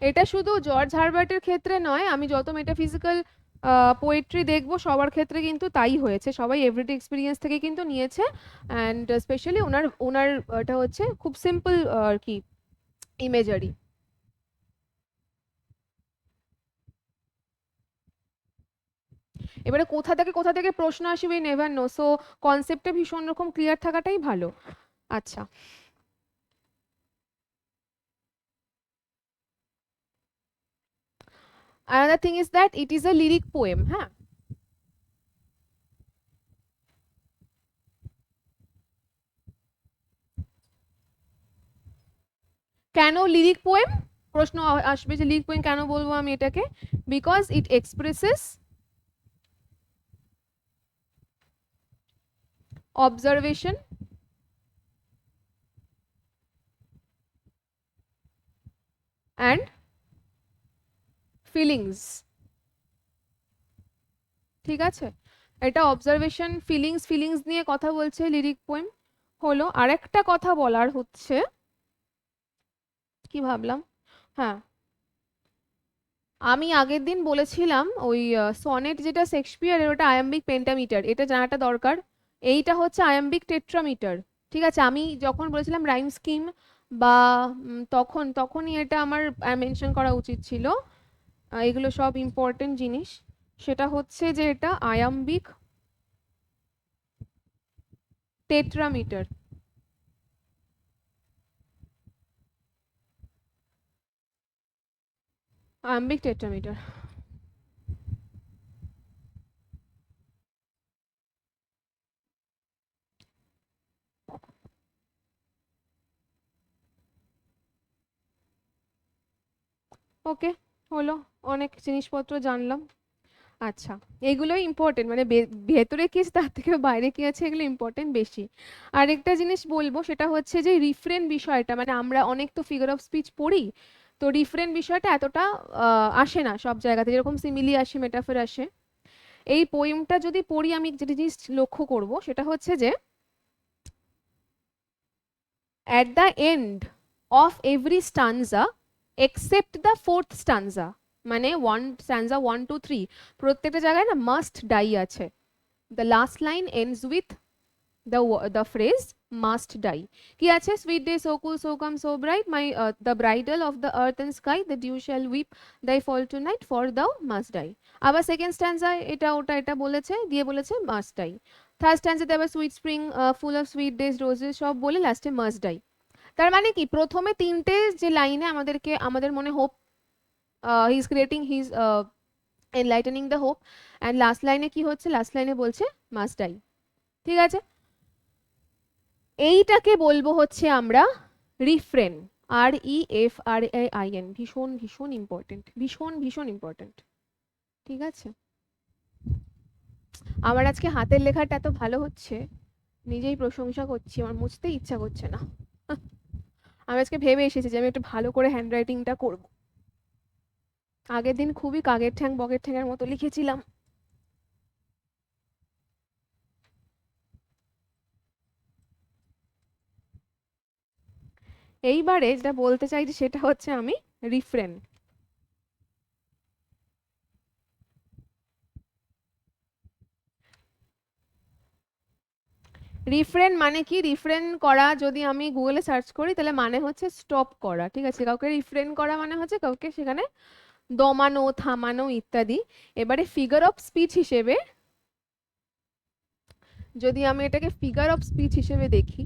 এটা শুধু জর্জ হারবার্টের ক্ষেত্রে নয়, আমি যত মেটাফিজিক্যাল পোয়েট্রি দেখবো সবার ক্ষেত্রে কিন্তু তাই হয়েছে, সবাই এভরিডে এক্সপিরিয়েন্স থেকে কিন্তু নিয়েছে। অ্যান্ড স্পেশালি ওনার ওনার এটা হচ্ছে খুব সিম্পল আর কি ইমেজারি। এবারে কোথা থেকে প্রশ্ন আসবে নেভার নো, সো কনসেপ্টটা ভীষণ রকম ক্লিয়ার থাকাটাই ভালো। আচ্ছা, another thing is that it is a lyric poem, হ্যাঁ। কেন লিরিক পোয়েম? প্রশ্ন আসবে যে লিরিক পোয়েম কেন বলবো আমি এটাকে, because it expresses observation and feelings, ঠিক আছে। এটা অবজারভেশন ফিলিংস নিয়ে কথা বলছে লিরিক পোয়েম হলো। আরেকটা কথা বলার হচ্ছে, কি ভাবলাম, হ্যাঁ, আমি আগের দিন বলেছিলাম ওই সনেট যেটা শেক্সপিয়ারের ওটা আয়াম্বিক পেন্টামিটার, এটা জানাটা দরকার। এইটা হচ্ছে আয়াম্বিক টেট্রামিটার, ঠিক আছে। আমি যখন বলেছিলাম রাইম স্কিম বা তখনই এটা আমার মেনশন করা উচিত ছিল। এগুলো সব ইম্পর্টেন্ট জিনিস। সেটা হচ্ছে যে এটা আয়াম্বিক টেট্রামিটার, আয়াম্বিক টেট্রামিটার। ওকে, হলো, অনেক জিনিসপত্র জানলাম। আচ্ছা, এগুলোই ইম্পর্টেন্ট, মানে ভেতরে কি আছে তার থেকে বাইরে কি আছে এগুলো ইম্পর্টেন্ট বেশি। আরেকটা জিনিস বলবো সেটা হচ্ছে যে রিফ্রেন বিষয়টা, মানে আমরা অনেক তো ফিগার অফ স্পিচ পড়ি, তো রিফ্রেন বিষয়টা এতটা আসে না সব জায়গাতে, যেরকম সিমিলি আসে, মেটাফর আসে। এই পোয়েমটা যদি পড়ি আমি যেটা জিনিস লক্ষ্য করব সেটা হচ্ছে যে at the end of every stanza except the fourth stanza, মানে ওয়ান স্ট্যান্সা 1 2 3 প্রত্যেকটা জায়গায় না মাস্ট ডাই আছে। the last line ends with the phrase must die. কি আছে? sweet day so cool so calm so bright, my the bridal of the earth and sky, the dew shall weep thy fall tonight, for thou must die. আবার সেকেন্ড স্ট্যান্সা এটা ওটা এটা বলেছে, দিয়ে বলেছে must die। থার্ড স্ট্যান্সাতে আবার sweet spring full of sweet days roses সব বলে লাস্টে মাস্ট ডাই। তার মানে কি প্রথমে তিনটে যে লাইনে আমাদের মনে hope, he is creating, he is enlightening the hope, and last লাইনে কি হচ্ছে, লাস্ট লাইনে বলছে মাস্ট ডাই, ঠিক আছে। এইটাকে বলবো হচ্ছে আমরা রিফ্রেন, REFRAIN, ভীষণ ভীষণ ইম্পর্টেন্ট, ভীষণ ইম্পর্টেন্ট, ঠিক আছে। আমার আজকে হাতের লেখাটা এত ভালো হচ্ছে, নিজেই প্রশংসা করছি, আমার মুছতেই ইচ্ছা করছে না। আমি আজকে ভেবে এসেছি যে আমি একটু ভালো করে হ্যান্ডরাইটিংটা করব। আগের দিন খুবই কাগের ঠ্যাং বগের ঠ্যাঙের মতো লিখেছিলাম। এইবারে যেটা বলতে চাইছি সেটা হচ্ছে আমি রিফ্রেন। রিফ্রেন মানে কি? রিফ্রেন করা যদি আমি গুগলে সার্চ করি তাহলে মানে হচ্ছে স্টপ করা, ঠিক আছে। কাউকে রিফ্রেন করা মানে হচ্ছে কাউকে সেখানে দমানো, থামানো ইত্যাদি। এবারে ফিগার অফ স্পিচ হিসেবে যদি আমি এটাকে ফিগার অফ স্পিচ হিসেবে দেখি,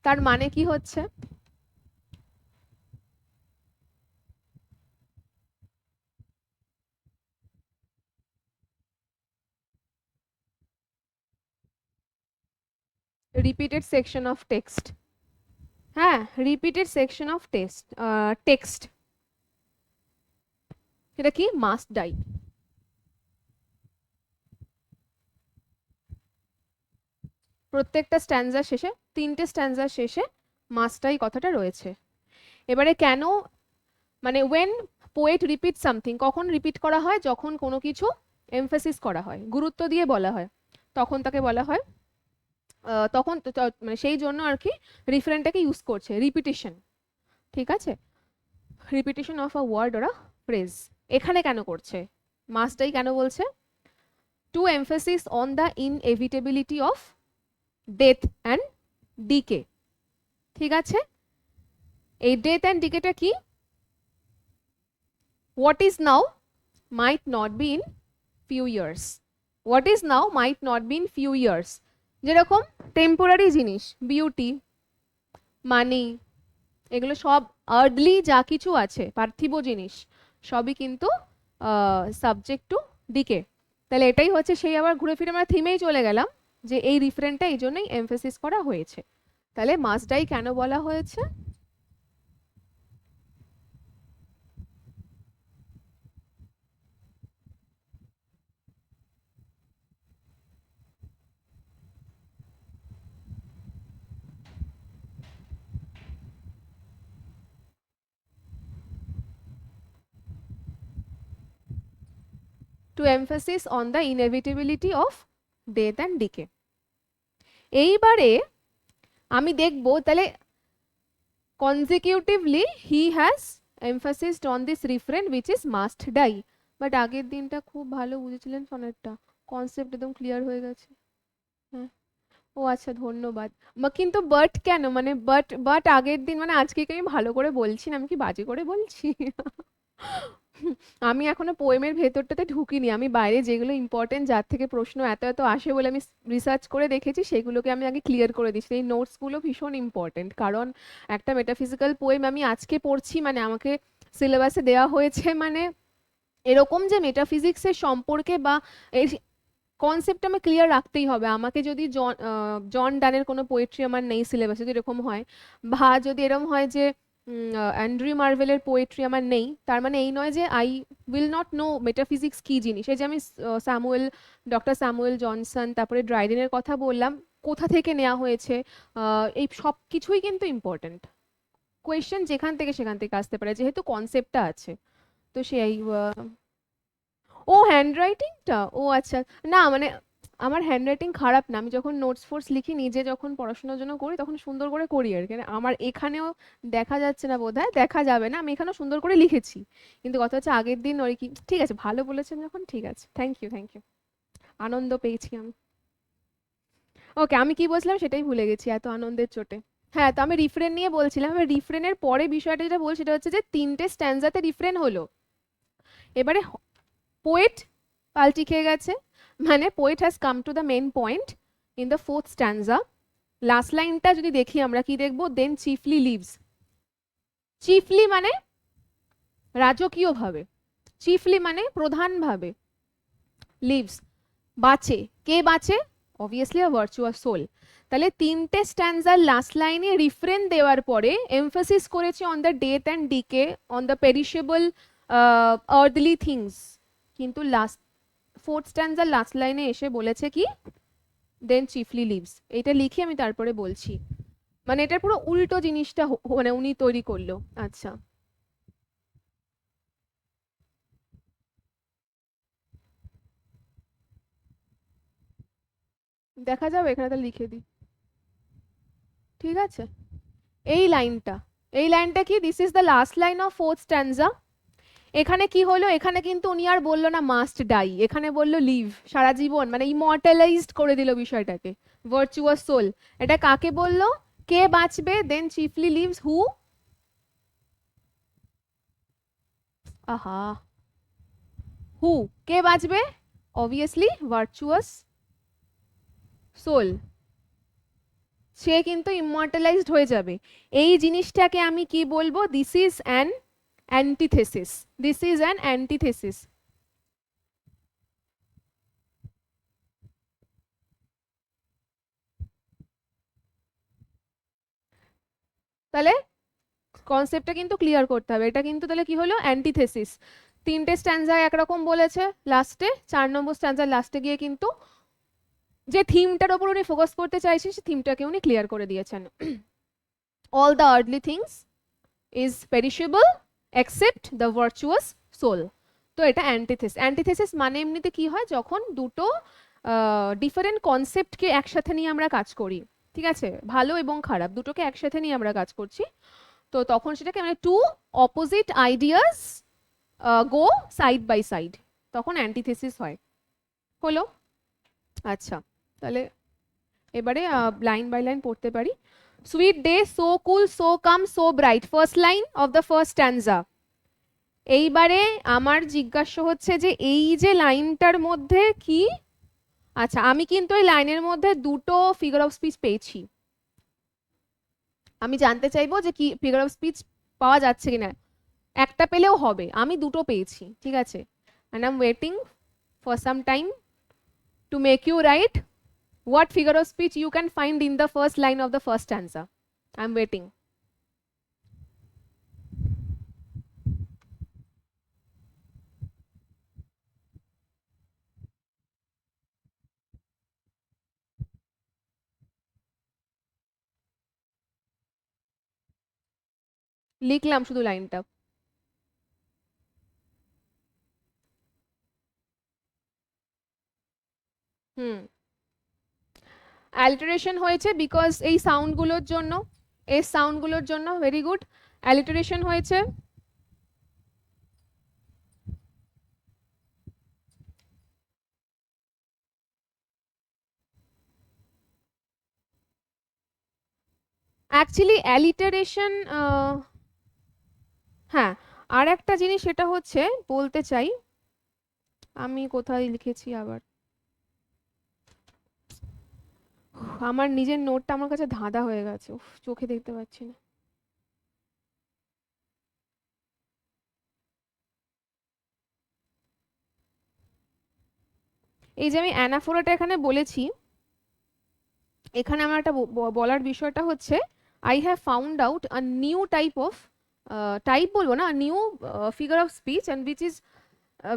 তার মানে কি হচ্ছে, রিপিটেড সেকশন অফ টেক্সট, হ্যাঁ, রিপিটেড সেকশন অফ টেক্সট, সেটা কি মাস্ট ডাই। প্রত্যেকটা স্ট্যান্জার শেষে, তিনটে স্ট্যান্জার শেষে মাস্টাই কথাটা রয়েছে। এবারে কেন, মানে ওয়েন পোয়েট রিপিট সামথিং, কখন রিপিট করা হয়? যখন কোনো কিছু এমফাসিস করা হয়, গুরুত্ব দিয়ে বলা হয়, তখন তাকে বলা হয় তখন মানে সেই জন্য আর কি রিফারেন্টটাকে ইউজ করছে, রিপিটিশন, ঠিক আছে, repetition of a word or a phrase. এখানে কেন করছে, মাস্টটাই কেন বলছে, to emphasis on the inevitability of death and decay, ঠিক আছে। এই ডেথ অ্যান্ড ডিকেটা কি, what is now might not be in few years, what is now might not be in few years, যেরকম টেম্পোরারি জিনিস, বিউটি, মানি, এগুলো সব আর্থলি যা কিছু আছে পার্থিব জিনিস সবই কিন্তু সাবজেক্ট টু ডিকে। তাহলে এটাই হচ্ছে সেই, আবার ঘুরে ফিরে আমরা থিমেই চলে গেলাম যে এই রিফারেন্টটা এই জন্যই এমফেসিস করা হয়েছে। তাহলে মাস্ট ডাই কেন বলা হয়েছে, to emphasis on the inevitability of death and decay. এইবারে আমি দেখবো তাহলে consecutively he has emphasized on this refrain which is must die, but আগের দিনটা খুব ভালো বুঝেছিলেন, সনেটটা কনসেপ্ট একদম ক্লিয়ার হয়ে গেছে। হ্যাঁ, ও আচ্ছা ধন্যবাদ। কিন্তু বাট কেন, মানে বাট বাট আগের দিন মানে আজকে কি আমি ভালো করে বলছি না, আমি কি বাজে করে বলছি? আমি এখনো পোয়েমের ভেতরটাতে ঢুকিনি, আমি বাইরে যেগুলো ইম্পর্টেন্ট যার থেকে প্রশ্ন এত এত আসে বলে আমি রিসার্চ করে দেখেছি সেগুলোকে আমি আগে ক্লিয়ার করে দিচ্ছি। এই নোটসগুলো ভীষণ ইম্পর্টেন্ট, কারণ একটা মেটাফিজিক্যাল পোয়েম আমি আজকে পড়ছি, মানে আমাকে সিলেবাসে দেওয়া হয়েছে, মানে এরকম যে মেটাফিজিক্সের সম্পর্কে বা এই কনসেপ্ট আমার ক্লিয়ার রাখতেই হবে আমাকে। যদি জন ডানের কোনো পোয়েট্রি আমার নেই সিলেবাসে, যদি এরকম হয়, বা যদি এরকম হয় যে অ্যান্ড্রিউ মার্ভেলের পোয়েট্রি আমার নেই, তার মানে এই নয় যে I will not know metaphysics কী জিনিস। এই যে আমি ডক্টর স্যামুয়েল জনসন, তারপরে ড্রাইডেনের কথা বললাম, কোথা থেকে নেওয়া হয়েছে, এই সব কিছুই কিন্তু ইম্পর্ট্যান্ট। কোয়েশ্চেন যেখান থেকে সেখান থেকে আসতে পারে যেহেতু কনসেপ্টটা আছে। তো সেই ও হ্যান্ডরাইটিংটা, ও আচ্ছা, না মানে আমার হ্যান্ডরাইটিং খারাপ না, আমি যখন নোটস ফোর্স লিখি নিজে যখন পড়াশোনার জন্য করি তখন সুন্দর করে করি আর কি। আমার এখানেও দেখা যাচ্ছে না, বোধহয় দেখা যাবে না, আমি এখানেও সুন্দর করে লিখেছি, কিন্তু কথা হচ্ছে আগের দিন ওই কি, ঠিক আছে ভালো বলেছেন যখন, ঠিক আছে, থ্যাংক ইউ থ্যাংক ইউ, আনন্দ পেয়েছি আমি। ওকে, আমি কি বলছিলাম সেটাই ভুলে গেছি এত আনন্দের চোটে। হ্যাঁ, তো আমি রিফ্রেন নিয়ে বলছিলাম, এবার রিফ্রেনের পরে বিষয়টা যেটা বলছি সেটা হচ্ছে যে তিনটে স্ট্যান্জাতে রিফ্রেন হলো, এবারে পোয়েট পাল্টি খেয়ে গেছে, মানে poet has come to the main point in the fourth stanza. Last লাইনটা যদি দেখি আমরা কি দেখবো, দেন চিফলি লিভস, চিফলি মানে রাজকীয় ভাবে, চিফলি মানে প্রধানভাবে, লিভস বাঁচে, কে বাঁচে, অবভিয়াসলি আ ভার্চুয়াস সোল। তাহলে তিনটে স্ট্যান্জার লাস্ট লাইনে রিফ্রেন দেওয়ার পরে এমফাসিস করেছে on the death and decay, on the perishable earthly things, কিন্তু লাস্ট ফোর্থ স্ট্যান্জার লাস্ট লাইনে এসে বলেছে কি, দেন চিফলি লিভস। এটা লিখে আমি তারপরে বলছি, মানে এটা পুরো উল্টো জিনিসটা মানে উনি তৈরি করলো। আচ্ছা, দেখা যাবে এখানে, তো লিখে দিই, ঠিক আছে। এই লাইনটা, এই লাইনটা কি, this is the last line of fourth স্ট্যান্জা। এখানে কি হলো, এখানে কিন্তু উনি আর বললো না মাস্ট ডাই, এখানে বললো লিভ, সারা জীবন, মানে ইমর্টালাইজড করে দিল বিষয়টাকে, ভার্চুয়াস সোল। এটা কাকে বললো, কে বাঁচবে, দেন চিফলি লিভস হু, আহা, হু, কে বাঁচবে, অবভিয়াসলি ভার্চুয়াস সোল, সে কিন্তু ইমর্টালাইজড হয়ে যাবে। এই জিনিসটাকে আমি কি বলবো, this is an antithesis, this is an antithesis. তাহলে কনসেপ্টটা কিন্তু ক্লিয়ার করতে হবে, এটা কিন্তু তাহলে কি হলো, অ্যান্টিথেসিস। তিনটে স্ট্যান্জায় একরকম বলেছে, লাস্টে 4 নম্বর স্ট্যান্জার লাস্টে গিয়ে কিন্তু যে থিমটার ওপর উনি ফোকাস করতে চাইছেন সেই থিমটাকে উনি ক্লিয়ার করে দিয়েছেন। All the earthly things is perishable except the virtuous soul. তো এটা অ্যান্টিথেসিস। অ্যান্টিথেসিস মানে এমনিতে কি হয়, যখন দুটো ডিফারেন্ট কনসেপ্টকে একসাথে নিয়ে আমরা কাজ করি, ঠিক আছে, ভালো এবং খারাপ দুটোকে একসাথে নিয়ে আমরা কাজ করছি। তো তখন সেটাকে মানে two opposite ideas go side by side, তখন অ্যান্টিথেসিস হয়। হলো? আচ্ছা, তাহলে এবারে লাইন বাই লাইন পড়তে পারি। Sweet day, so cool, so calm, so bright, first line of the first stanza. এইবারে আমার জিজ্ঞাসা হচ্ছে যে এই যে লাইনটার মধ্যে কি, আচ্ছা আমি কিন্তু এই লাইনের মধ্যে দুটো ফিগার অফ স্পিচ পেয়েছি। আমি জানতে চাইবো যে কি ফিগার অফ স্পিচ পাওয়া যাচ্ছে কিনা। একটা পেলেও হবে, আমি দুটো পেয়েছি, ঠিক আছে। and I'm waiting for some time to make you write what figure of speech you can find in the first line of the first stanza. I'm waiting. লিখলাম শুধু লাইনটা। হুম, অ্যালিটারেশন হয়েছে বিকজ এই সাউন্ডগুলোর জন্য, এই সাউন্ডগুলোর জন্য। ভেরি গুড, অ্যালিটারেশন হয়েছে। অ্যাকচুয়ালি অ্যালিটারেশন, হ্যাঁ, আর একটা জিনিস সেটা হচ্ছে বলতে চাই, আমি কোথায় লিখেছি আবার, আমার নিজের নোটটা আমার কাছে ধাঁধা হয়ে গেছে, উফ, চোখে দেখতে পাচ্ছি না। এই যে আমি অ্যানাফোরাটা এখানে বলেছি, এখানে আমার একটা বলার বিষয়টা হচ্ছে I have found out a new type of, type বলবো না, new figure of speech and which is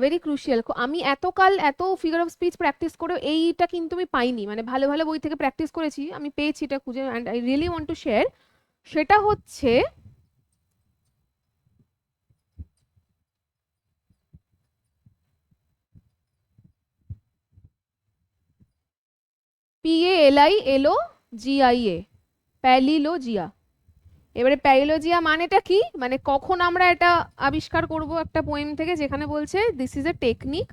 very crucial. আমি এতকাল এত ফিগার অফ স্পিচ প্র্যাকটিস করে এইটা কিন্তু আমি পাইনি, মানে ভালো ভালো বই থেকে প্র্যাকটিস করেছি, আমি পেয়েছি এটা খুঁজে, and I really want to share. সেটা হচ্ছে PALILOGIA, প্যালিলোজিয়া। এবারে প্যালিলোজিয়া মানেটা কি, মানে কখন আমরা এটা আবিষ্কার করব একটা পোয়েম থেকে যেখানে বলছে this is a technique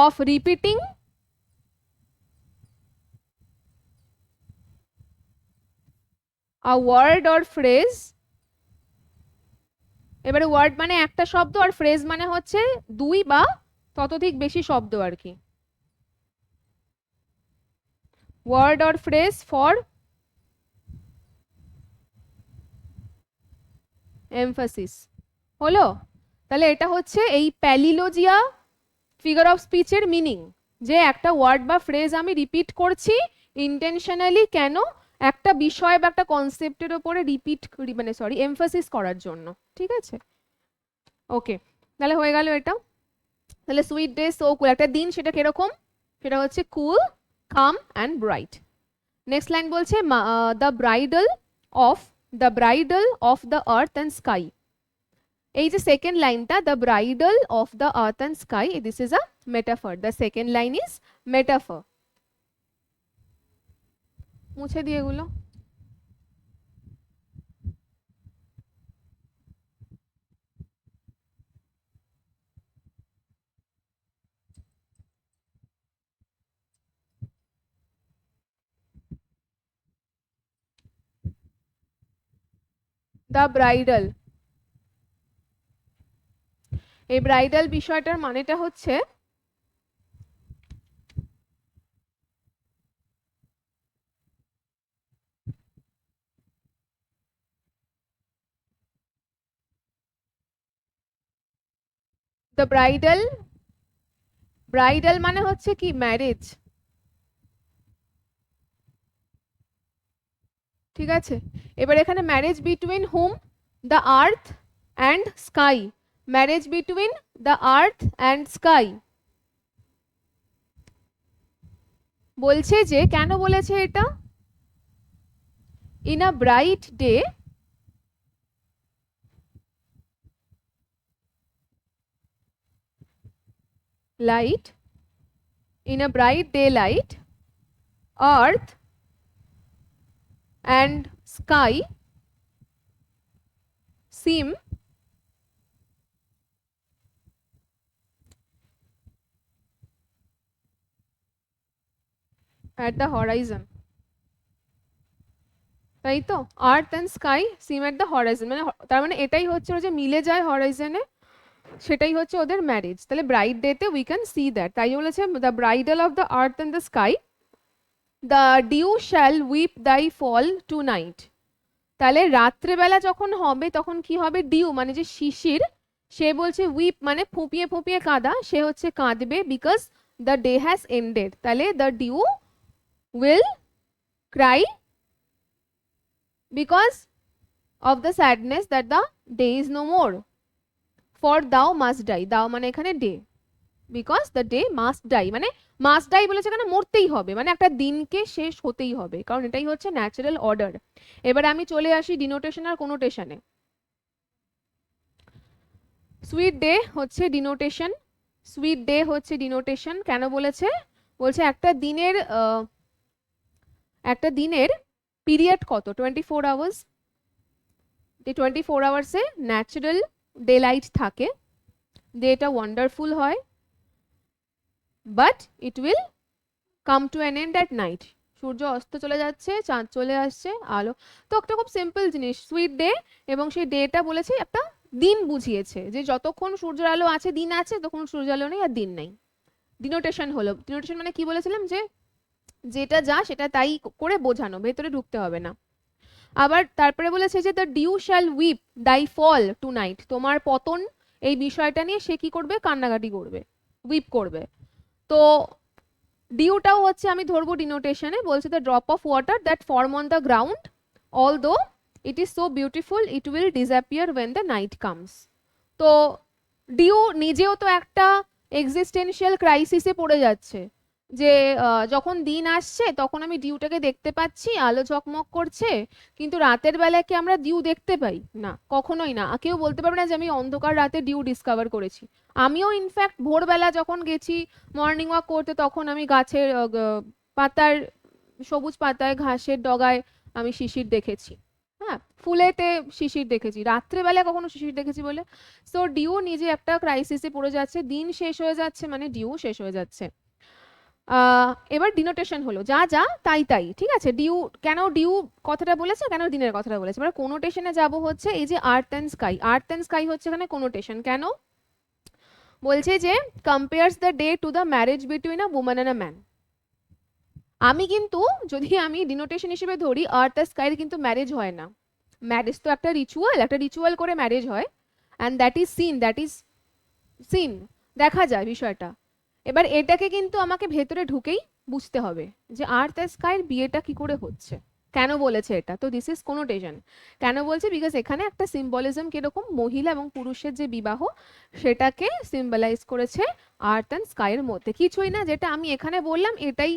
of repeating a word or phrase. এবারে ওয়ার্ড মানে একটা শব্দ, আর ফ্রেজ মানে হচ্ছে দুই বা ততোধিক বেশি শব্দ আর কি। Word or phrase for emphasis. হলো? তাহলে এটা হচ্ছে এই প্যালিলোজিয়া ফিগার অফ স্পিচের মিনিং, যে একটা ওয়ার্ড বা ফ্রেজ আমি রিপিট করছি ইন্টেনশনালি, কেন, একটা বিষয় বা একটা কনসেপ্টের ওপরে রিপিট, মানে সরি এমফাসিস করার জন্য। ঠিক আছে, ওকে, তাহলে হয়ে গেল এটা। তাহলে সুইট ডে সো কুল, একটা দিন সেটা কিরকম, সেটা হচ্ছে কুল, কাম অ্যান্ড ব্রাইট। নেক্সট লাইন বলছে the bridal of, the bridal of the earth and sky. এই যে সেকেন্ড লাইনটা, the bridal of the earth and sky, this is a metaphor, the second line is metaphor. মুছে দিয়ে এগুলো। দ্য ব্রাইডাল, এই ব্রাইডাল বিষয়টার মানেটা হচ্ছে দ্য ব্রাইডাল, ব্রাইডাল মানে হচ্ছে কি ম্যারেজ, ঠিক আছে। এবার এখানে marriage between hmm, the earth and sky, marriage between the earth and sky. বলছে যে কেন বলেছে এটা, in a bright day, light in a bright daylight, earth and sky seem at the horizon. তাই তো, আর্থ and sky SIM at the Horizon, মানে তার মানে এটাই হচ্ছে যে মিলে যায় হরাইজনে, সেটাই হচ্ছে ওদের ম্যারেজ। তাহলে ব্রাইড ডেতে উই ক্যান সি দ্যাট, তাই বলেছে the bridal of the earth and the sky, the dew shall weep thy fall two night. তাহলে রাত্রেবেলা যখন হবে তখন কি হবে, ডিউ মানে যে শিশির, সে বলছে উইপ মানে ফুপিয়ে ফুপিয়ে কাঁদা, সে হচ্ছে কাঁদবে, because the day has ended. তাহলে the dew will cry because of the sadness that the day is no more, for thou must die, thou মানে এখানে day, because the day must die মানে must die বলেছে এখানে মরতেই হবে, মানে একটা দিনকে শেষ হতেই হবে, কারণ এটাই হচ্ছে ন্যাচারাল অর্ডার। এবার আমি চলে আসি ডিনোটেশন আর কোনোটেশনে। সুইট ডে হচ্ছে ডিনোটেশন, সুইট ডে হচ্ছে ডিনোটেশন। কেন বলেছে, বলছে একটা দিনের পিরিয়ড কত, 24 আওয়ার্স, যে 24 আওয়ার্সে ন্যাচারাল ডে লাইট থাকে, ডেটা ওয়ান্ডারফুল হয়, but it will come to an end at night. সূর্য অস্ত চলে যাচ্ছে, চাঁদ চলে আসছে, আলো। তো একটা খুব সিম্পল জিনিস সুইট ডে, এবং সেই ডেটা বলেছে একটা দিন বুঝিয়েছে, যে যতক্ষণ সূর্যের আলো আছে দিন আছে, তখন সূর্য আলো নেই আর দিন নেই। ডিনোটেশন হলো, ডিনোটেশন মানে কি বলেছিলাম, যে যেটা যা সেটা তাই করে বোঝানো, ভেতরে ঢুকতে হবে না। আবার তারপরে বলেছে যে the dew shall weep thy fall two night, তোমার পতন এই বিষয়টা নিয়ে সে কি করবে, কান্নাকাটি করবে, উইপ করবে। তো ডিউটাও হচ্ছে আমি ধরবো ডিনোটেশনে, বলছে the drop of water that form on the ground although it is so beautiful it will disappear when the night comes. তো ডিউ নিজেও তো একটা এক্সিস্টেন্সিয়াল ক্রাইসিসে পড়ে যাচ্ছে, যে যখন দিন আসছে তখন আমি ডিউটাকে দেখতে পাচ্ছি, আলো ঝকমক করছে, কিন্তু রাতের বেলায় কি আমরা ডিউ দেখতে পাই না, কখনোই না। কেউ বলতে পারবে না যে আমি অন্ধকার রাতে ডিউ ডিসকভার করেছি। আমিও ইনফ্যাক্ট ভোরবেলা যখন গেছি মর্নিং ওয়াক করতে, তখন আমি গাছের পাতার, সবুজ পাতায় ঘাসের ডগায় আমি শিশির দেখেছি, হ্যাঁ, ফুলেতে শিশির দেখেছি, রাত্রেবেলা কখনো শিশির দেখেছি বলে। সো ডিউ নিজে একটা ক্রাইসিসে পড়ে যাচ্ছে, দিন শেষ হয়ে যাচ্ছে মানে ডিউ শেষ হয়ে যাচ্ছে। এবার ডিনোটেশন হলো যা যা তাই তাই, ঠিক আছে। ডিউ কেন ডিউ কথাটা বলেছে, কেন দিনের কথাটা বলেছে। এবার কোনোটেশনে যাব হচ্ছে এই যে আর্থ and sky, earth and sky হচ্ছে এখানে কোনোটেশন। কেন বলছে যে compares the day to the marriage between a woman and a man. আমি কিন্তু যদি আমি ডিনোটেশন হিসেবে ধরি আর্থ আর স্কাইয়ের কিন্তু ম্যারেজ হয় না, ম্যারেজ তো একটা রিচুয়াল করে ম্যারেজ হয়, অ্যান্ড দ্যাট ইজ সিন, দেখা যায় বিষয়টা। এবার এটাকে কিন্তু আমাকে ভেতরে ঢুকেই বুঝতে হবে যে আর্থ আর স্কাইয়ের বিয়েটা কি করে হচ্ছে, কেন বলেছে এটা। তো দিস ইজ কোনোটেশন। কেন বলছে, বিকজ এখানে একটা সিম্বলিজম কিরকম, মহিলা এবং পুরুষের যে বিবাহ সেটাকে সিম্বলাইজ করেছে আর্থ অ্যান্ড স্কাইয়ের মধ্যে, কিছুই না। যেটা আমি এখানে বললাম এটাই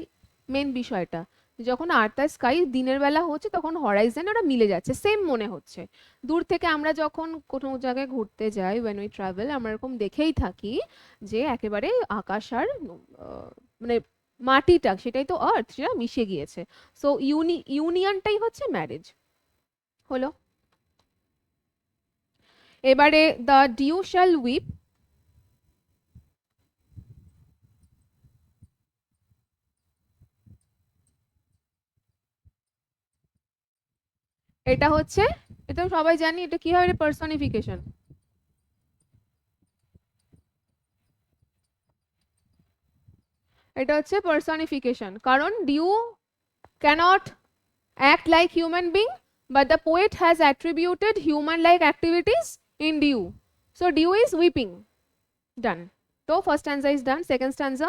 মেন বিষয়টা, যখন আর্থ আর স্কাই দিনের বেলা হচ্ছে তখন হরাইজন ওরা মিলে যাচ্ছে, সেম মনে হচ্ছে। দূর থেকে আমরা যখন কোনো জায়গায় ঘুরতে যাই, ওয়েন উই ট্রাভেল, আমরা এরকম দেখেই থাকি যে একেবারে আকাশ আর মানে মাটিটা, সেটাই তো আর্থ, সেটা মিশে গিয়েছে। সো ইউনিয়নটাই হচ্ছে ম্যারেজ হলো। এবারে দ্য ডিউ শ্যাল উইপ, এটা হচ্ছে, এটা সবাই জানি, এটা কি হয়, পার্সনিফিকেশন। এটা হচ্ছে পার্সনিফিকেশন, কারণ dew cannot act like human being, but the poet has attributed human-like activities in dew. So dew is weeping. Done. তো first stanza is done. Second stanza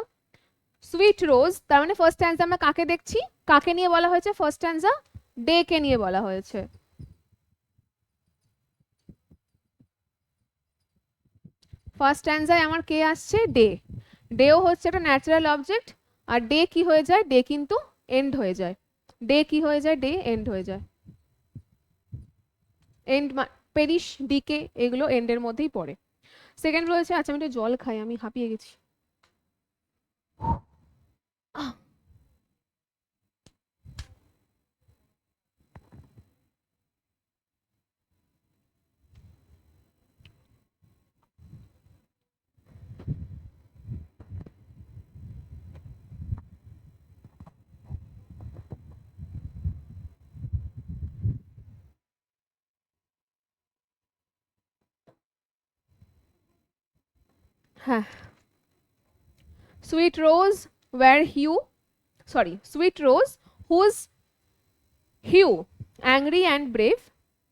sweet rose, তার মানে ফার্স্ট স্ট্যান্সা আমরা কাকে দেখছি, কাকে নিয়ে বলা হয়েছে, ফার্স্ট স্ট্যান্সা ডে কে নিয়ে বলা হয়েছে। ফার্স্ট স্ট্যান্সায় আমার কে আসছে, ডে। ডেও হচ্ছে একটা ন্যাচারাল অবজেক্ট, আর ডে কি হয়ে যায়, ডে কিন্তু এন্ড হয়ে যায়। ডে কি হয়ে যায়, ডে এন্ড হয়ে যায়। এন্ড পেরিশ, ডিকে, এগুলো এন্ডের মধ্যেই পড়ে। সেকেন্ড রয়েছে, আচ্ছা আমি একটু জল খাই, আমি হাঁপিয়ে গেছি। আহ, হ্যাঁ, sweet rose where hue, sorry, sweet rose whose hue angry and brave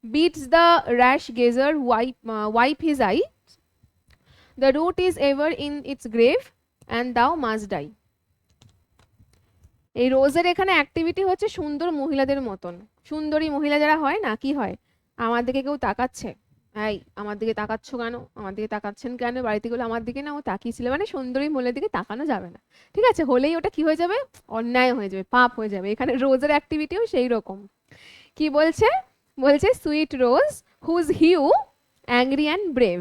beats the rash gazer wipe his eye, the root is ever in its grave and thou must die. এই রোজের এখানে অ্যাক্টিভিটি হচ্ছে সুন্দর মহিলাদের মতন। সুন্দরী মহিলা যারা হয় না, কি হয়, আমার দিকে কেউ তাকাচ্ছে, এই আমার দিকে তাকাচ্ছ কেন, আমার দিকে তাকাচ্ছেন কেন, বাড়িতে গেলে আমার দিকে না ও তাকিয়েছিল, মানে সুন্দরী মহিলার দিকে তাকানো যাবে না, ঠিক আছে, হলেই ওটা কি হয়ে যাবে, অন্যায় হয়ে যাবে, পাপ হয়ে যাবে। এখানে রোজের অ্যাক্টিভিটিও সেই রকম। কি বলছে, বলছে sweet rose whose hue angry and brave.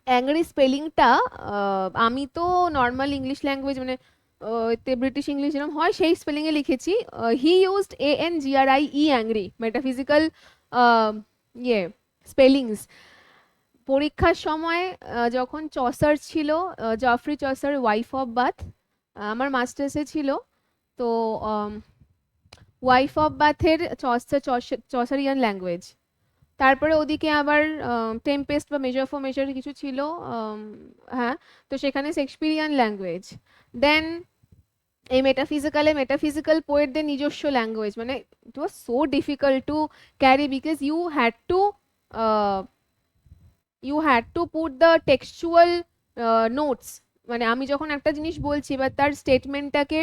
Angry স্পেলিংটা আমি তো নর্মাল ইংলিশ ল্যাঙ্গুয়েজ মানে এতে ব্রিটিশ ইংলিশ যেরকম হয় সেই স্পেলিংয়ে লিখেছি। He used ANGRIE angry, metaphysical ইয়ে স্পেলিংস। পরীক্ষার সময় যখন চসার ছিল, Geoffrey Chaucer wife of Bath, আমার মাস্টার্সে ছিল, তো ওয়াইফ অফ বাথের চসারিয়ান ল্যাঙ্গুয়েজ, তারপরে ওদিকে আবার টেম্পেস্ট বা মেজার ফর মেজার কিছু ছিল, হ্যাঁ, তো সেখানে শেক্সপিয়ারিয়ান ল্যাঙ্গুয়েজ। দেন এই মেটাফিজিক্যাল পোয়েটদের নিজস্ব ল্যাঙ্গুয়েজ, মানে it was so difficult to carry because you had to put the textual notes, মানে আমি যখন একটা জিনিস বলছি এবার তার স্টেটমেন্টটাকে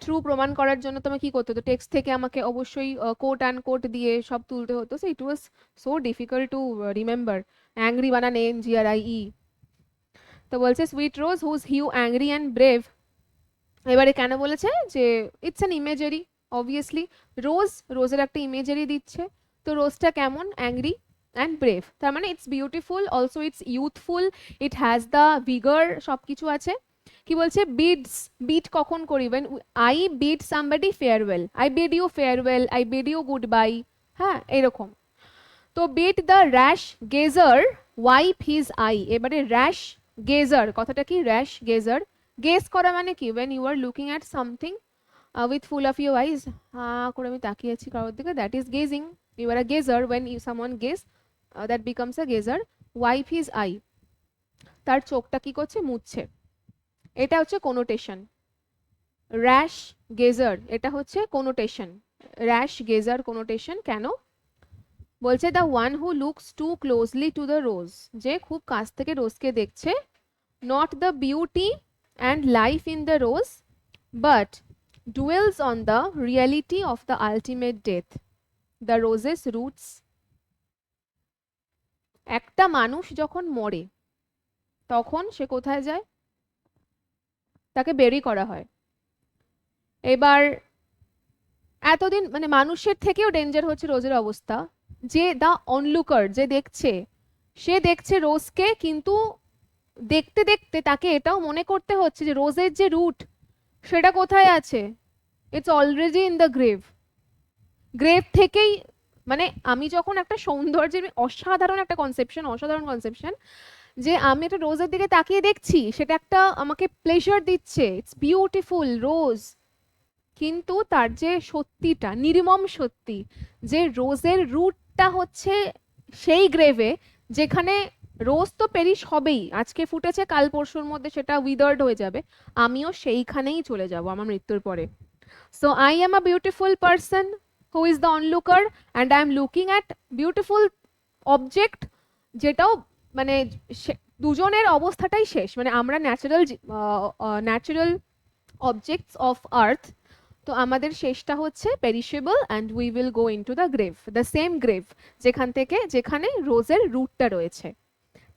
ট্রু প্রমাণ করার জন্য তোমাকে কি করতে হতো, টেক্সট থেকে আমাকে অবশ্যই কোট অ্যান্ড কোট দিয়ে সব তুলতে হতো। So it was so difficult to remember. Angry বানান ANGRIE। তো বলছে sweet rose whose hue angry and brave. এবারে কেন বলেছে যে ইটস অ্যান ইমেজারি, অবভিয়াসলি রোজের একটা ইমেজারি দিচ্ছে। তো রোজটা কেমন, অ্যাংরি অ্যান্ড ব্রেভ, তার মানে it's beautiful, also it's youthful, it has the ভিগর, সব কিছু আছে। কি বলছে, বিডস, বিট কখন করি, when I bid somebody farewell, I bid you farewell, I bid you goodbye, হ্যাঁ এরকম। তো bids the rash gazer wipe his eye. এবারে র্যাশ গেজার কথাটা কি, র্যাশ গেজার, গেজ করা মানে কি, when you are looking at something with full of your eyes, করে আমি তাকিয়ে আছি কারোর দিকে, that is gazing, you are a gazer, when someone gaze that becomes a gazer, wipe his eye, তার চোখটা কি করছে, মুছছে, এটা হচ্ছে কোনোটেশন। র্যাশ গেজার এটা হচ্ছে কোনোটেশন, র্যাশ গেজার কোনোটেশন কেন, বলছে the one who looks too closely to the rose, যে খুব কাছ থেকে রোজকে দেখছে, not the beauty and life in the rose but dwells on the reality of the ultimate death, the rose's roots. একটা মানুষ যখন মরে তখন সে কোথায় যায়, তাকে বেরি করা হয়। এবার এতদিন মানে মানুষের থেকেও ডেঞ্জার হচ্ছে রোজের অবস্থা, যে দ্য অনলুকার, যে দেখছে, সে দেখছে রোজকে, কিন্তু দেখতে দেখতে তাকে এটাও মনে করতে হচ্ছে যে রোজের যে রুট সেটা কোথায় আছে, it's already in the grave. Grave থেকেই, মানে আমি যখন একটা সৌন্দর্যের, অসাধারণ একটা কনসেপশন, অসাধারণ কনসেপশন, যে আমি একটা রোজের দিকে তাকিয়ে দেখছি, সেটা একটা আমাকে প্লেজার দিচ্ছে, ইটস বিউটিফুল রোজ, কিন্তু তার যে সত্যিটা, নির্মম সত্যি, যে রোজের রুটটা হচ্ছে সেই গ্রেভে যেখানে রোজ তো পেরিশ হবেই, আজকে ফুটেছে কাল পরশুর মধ্যে সেটা উইদার্ড হয়ে যাবে, আমিও সেইখানেই চলে যাব আমার মৃত্যুর পরে। So I am a beautiful person who is the onlooker and I am looking at beautiful object, যেটাও মানে দুজনের অবস্থাটাই শেষ, মানে আমরা ন্যাচারাল অবজেক্টস অফ আর্থ, তো আমাদের শেষটা হচ্ছে perishable and we will go into the grave, the same grave যেখান থেকে যেখানে রোজের রুটটা রয়েছে।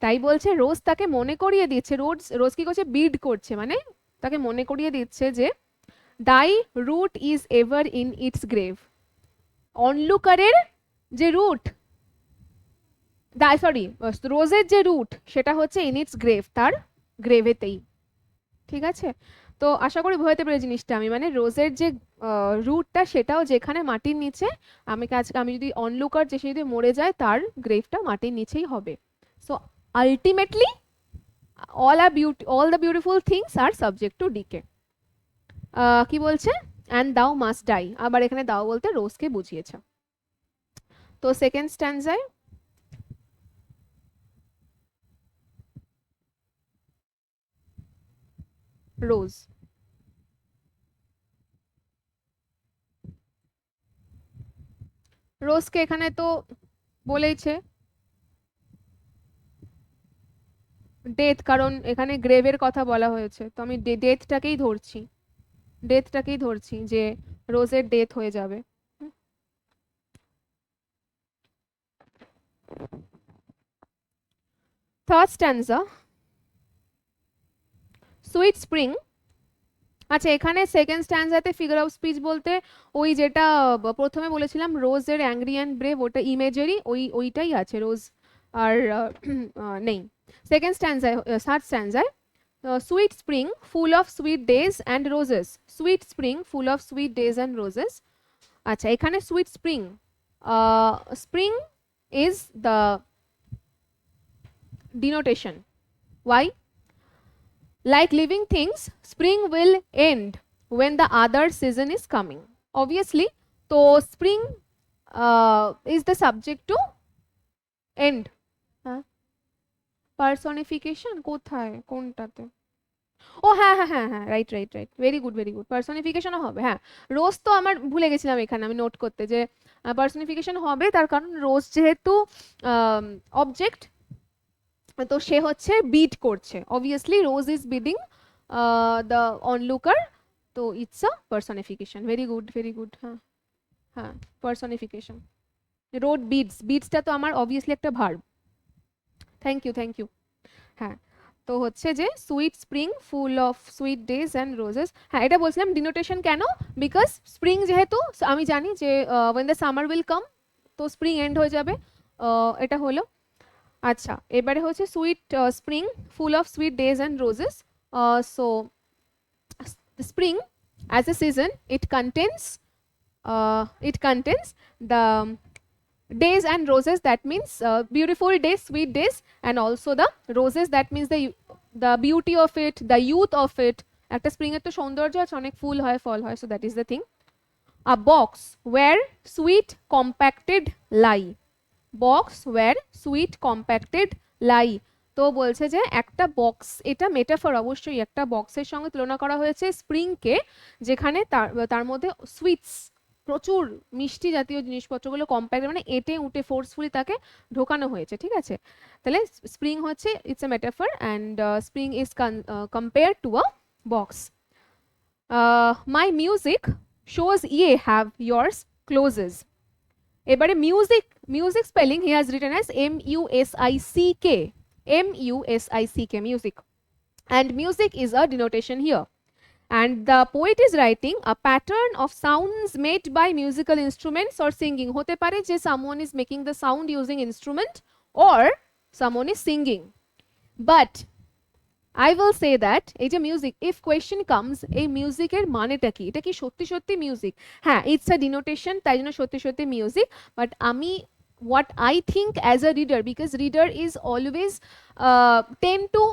তাই বলছে রোজ তাকে মনে করিয়ে দিচ্ছে, রোজ কি করছে, বিড করছে, মানে তাকে মনে করিয়ে দিচ্ছে যে thy root is ever in its grave. অনলুকারের যে রুট, সরি, রোজের যে রুট সেটা হচ্ছে ইন ইটস গ্রেভ, তার গ্রেভেতেই, ঠিক আছে। তো আশা করি বোঝাতে পেরে জিনিসটা আমি, মানে রোজের যে রুটটা সেটাও যেখানে মাটির নিচে, আমি যদি অনলুকার যে সে যদি মরে যায় তার গ্রেভটা মাটির নিচেই হবে। So ultimately all the beautiful things are subject to decay. কি বলছে, অ্যান্ড দাও মাস্ট ডাই, আবার এখানে দাও বলতে রোজকে বুঝিয়েছে। তো সেকেন্ড স্ট্যান্জায় রোজ, রোজকে এখানে তো বলেইছে ডেথ, কারণ এখানে গ্রেভের কথা বলা হয়েছে, তো আমি ডেথটাকেই ধরছি যে রোজের ডেথ হয়ে যাবে। Third stanza sweet spring. আচ্ছা, এখানে সেকেন্ড স্ট্যান্জাতে ফিগার অফ স্পিচ বলতে ওই যেটা প্রথমে বলেছিলাম রোজের অ্যাংরি অ্যান্ড ব্রেভ, ওটা ইমেজারি, ওইটাই আছে, রোজ আর নেই। সেকেন্ড স্ট্যান্জায়, থার্ড স্ট্যান্জায় sweet spring full of sweet days and roses, sweet spring full of sweet days and roses. আচ্ছা, এখানে sweet spring, spring is the denotation. Why? Like living things, spring will end when the other season is coming. Obviously, so spring is the subject to end. Personification কোথায়, কোনটাতে? ও হ্যাঁ হ্যাঁ হ্যাঁ হ্যাঁ, right right right, very good very good, পার্সনিফিকেশনও হবে। হ্যাঁ, রোজ তো আমার ভুলে গেছিলাম এখানে আমি নোট করতে যে পার্সনিফিকেশন হবে, তার কারণ রোজ যেহেতু অবজেক্ট, তো সে হচ্ছে বিট করছে, obviously rose is bidding the onlooker, তো it's a personification. Very good very good, হ্যাঁ হ্যাঁ, পার্সনিফিকেশন। রোড বিডস, বিডসটা তো আমার অবভিয়াসলি একটা verb. Thank you thank you. হ্যাঁ, তো হচ্ছে যে sweet spring full of sweet days and roses. হ্যাঁ, এটা বলছিলাম ডিনোটেশন কেন, বিকজ স্প্রিং যেহেতু আমি জানি যে when the summer will come, তো স্প্রিং এন্ড হয়ে যাবে, এটা হলো। আচ্ছা, এবারে হচ্ছে sweet spring full of sweet days and roses. So spring as a season it contains the days and roses, that means beautiful days, sweet days, and also the roses, that means the beauty of it, the youth of it. একটা স্প্রিং এর তো সৌন্দর্য আছে, অনেক ফুল হয় ফল হয়, so that is the thing. A box where sweet compacted lie, box where sweet compacted lie. তো বলছে যে একটা বক্স, এটা মেটাফর, অবশ্যই একটা বক্সের সঙ্গে তুলনা করা হয়েছে স্প্রিংকে, যেখানে তার মধ্যে সুইটস, প্রচুর মিষ্টি জাতীয় জিনিসপত্রগুলো কম্প্যাক্ট, মানে এঁটে উঠে ফোর্সফুলি তাকে ঢোকানো হয়েছে, ঠিক আছে? তাহলে স্প্রিং হচ্ছে it's a metaphor, and spring is compare to a box. My music shows ইয়ে হ্যাভ ইয়ার্স ক্লোজেস। এবারে music, music spelling he has written as MUSICK, MUSICK, music, and music is a denotation here. And the poet is writing a pattern of sounds made by musical instruments or singing. Hote pare je someone is making the sound using instrument or someone is singing. But I will say that এই যে মিউজিক, if question comes, এই মিউজিকের মানেটা কি, এটা কি সত্যি সত্যি মিউজিক? হ্যাঁ, ইটস আ ডিনোটেশন, তাই জন্য সত্যি সত্যি মিউজিক, বাট আমি what I think as a reader, because reader is always tend to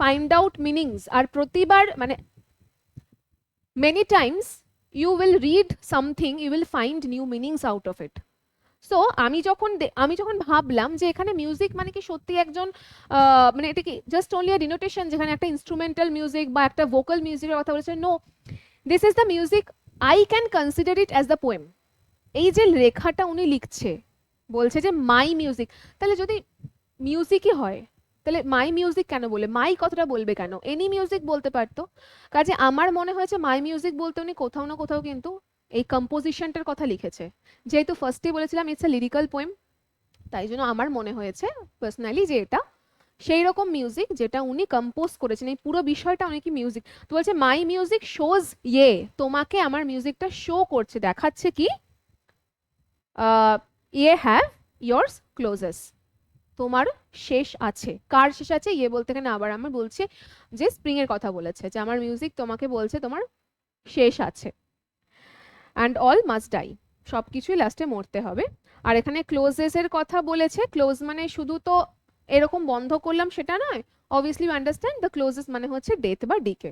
find out meanings, আর প্রতিবার মানে many times you will read something, you will find new meanings out of it. So আমি যখন ভাবলাম যে এখানে মিউজিক মানে কি সত্যি একজন মানে এটা কি জাস্ট অনলি আ ডিনোটেশন, যেখানে একটা ইনস্ট্রুমেন্টাল মিউজিক বা একটা ভোকাল মিউজিকের কথা বলেছে, no, this is the music, I can consider it as the poem. এই যে লেখাটা উনি লিখছে, বলছে যে মাই মিউজিক, তাহলে যদি মিউজিকই হয় তাহলে মাই মিউজিক কেন বলে, মাই কথাটা বলবে কেন, এনি মিউজিক বলতে পারতো। কাজে আমার মনে হয়েছে মাই মিউজিক বলতে উনি কোথাও না কোথাও কিন্তু এই কম্পোজিশনটার কথা লিখেছে, যেহেতু ফার্স্টে বলেছিলাম ইটস আ লিরিক্যাল পোয়েম, তাই জন্য আমার মনে হয়েছে পার্সোনালি যে এটা সেই রকম মিউজিক যেটা উনি কম্পোজ করেছেন, এই পুরো বিষয়টা উনি কি মিউজিক। তো বলছে মাই মিউজিক শোজ ইয়ে, তোমাকে আমার মিউজিকটা শো করছে, দেখাচ্ছে কি ইয়ে হ্যাভ ইয়ার্স ক্লোজেস, তোমার শেষ আছে। কার শেষ আছে? ইয়ে বলতে এখানে আবার আমার বলছে যে স্প্রিং এর কথা বলেছে, যে আমার মিউজিক তোমাকে বলছে তোমার শেষ আছে। অ্যান্ড অল মাস্ট ডাই, সব কিছুই লাস্টে মরতে হবে। আর এখানে ক্লোজেস এর কথা বলেছে। ক্লোজ মানে শুধু তো এরকম বন্ধ করলাম সেটা নয়, obviously you understand the closes মানে হচ্ছে ডেথ বা ডিকে।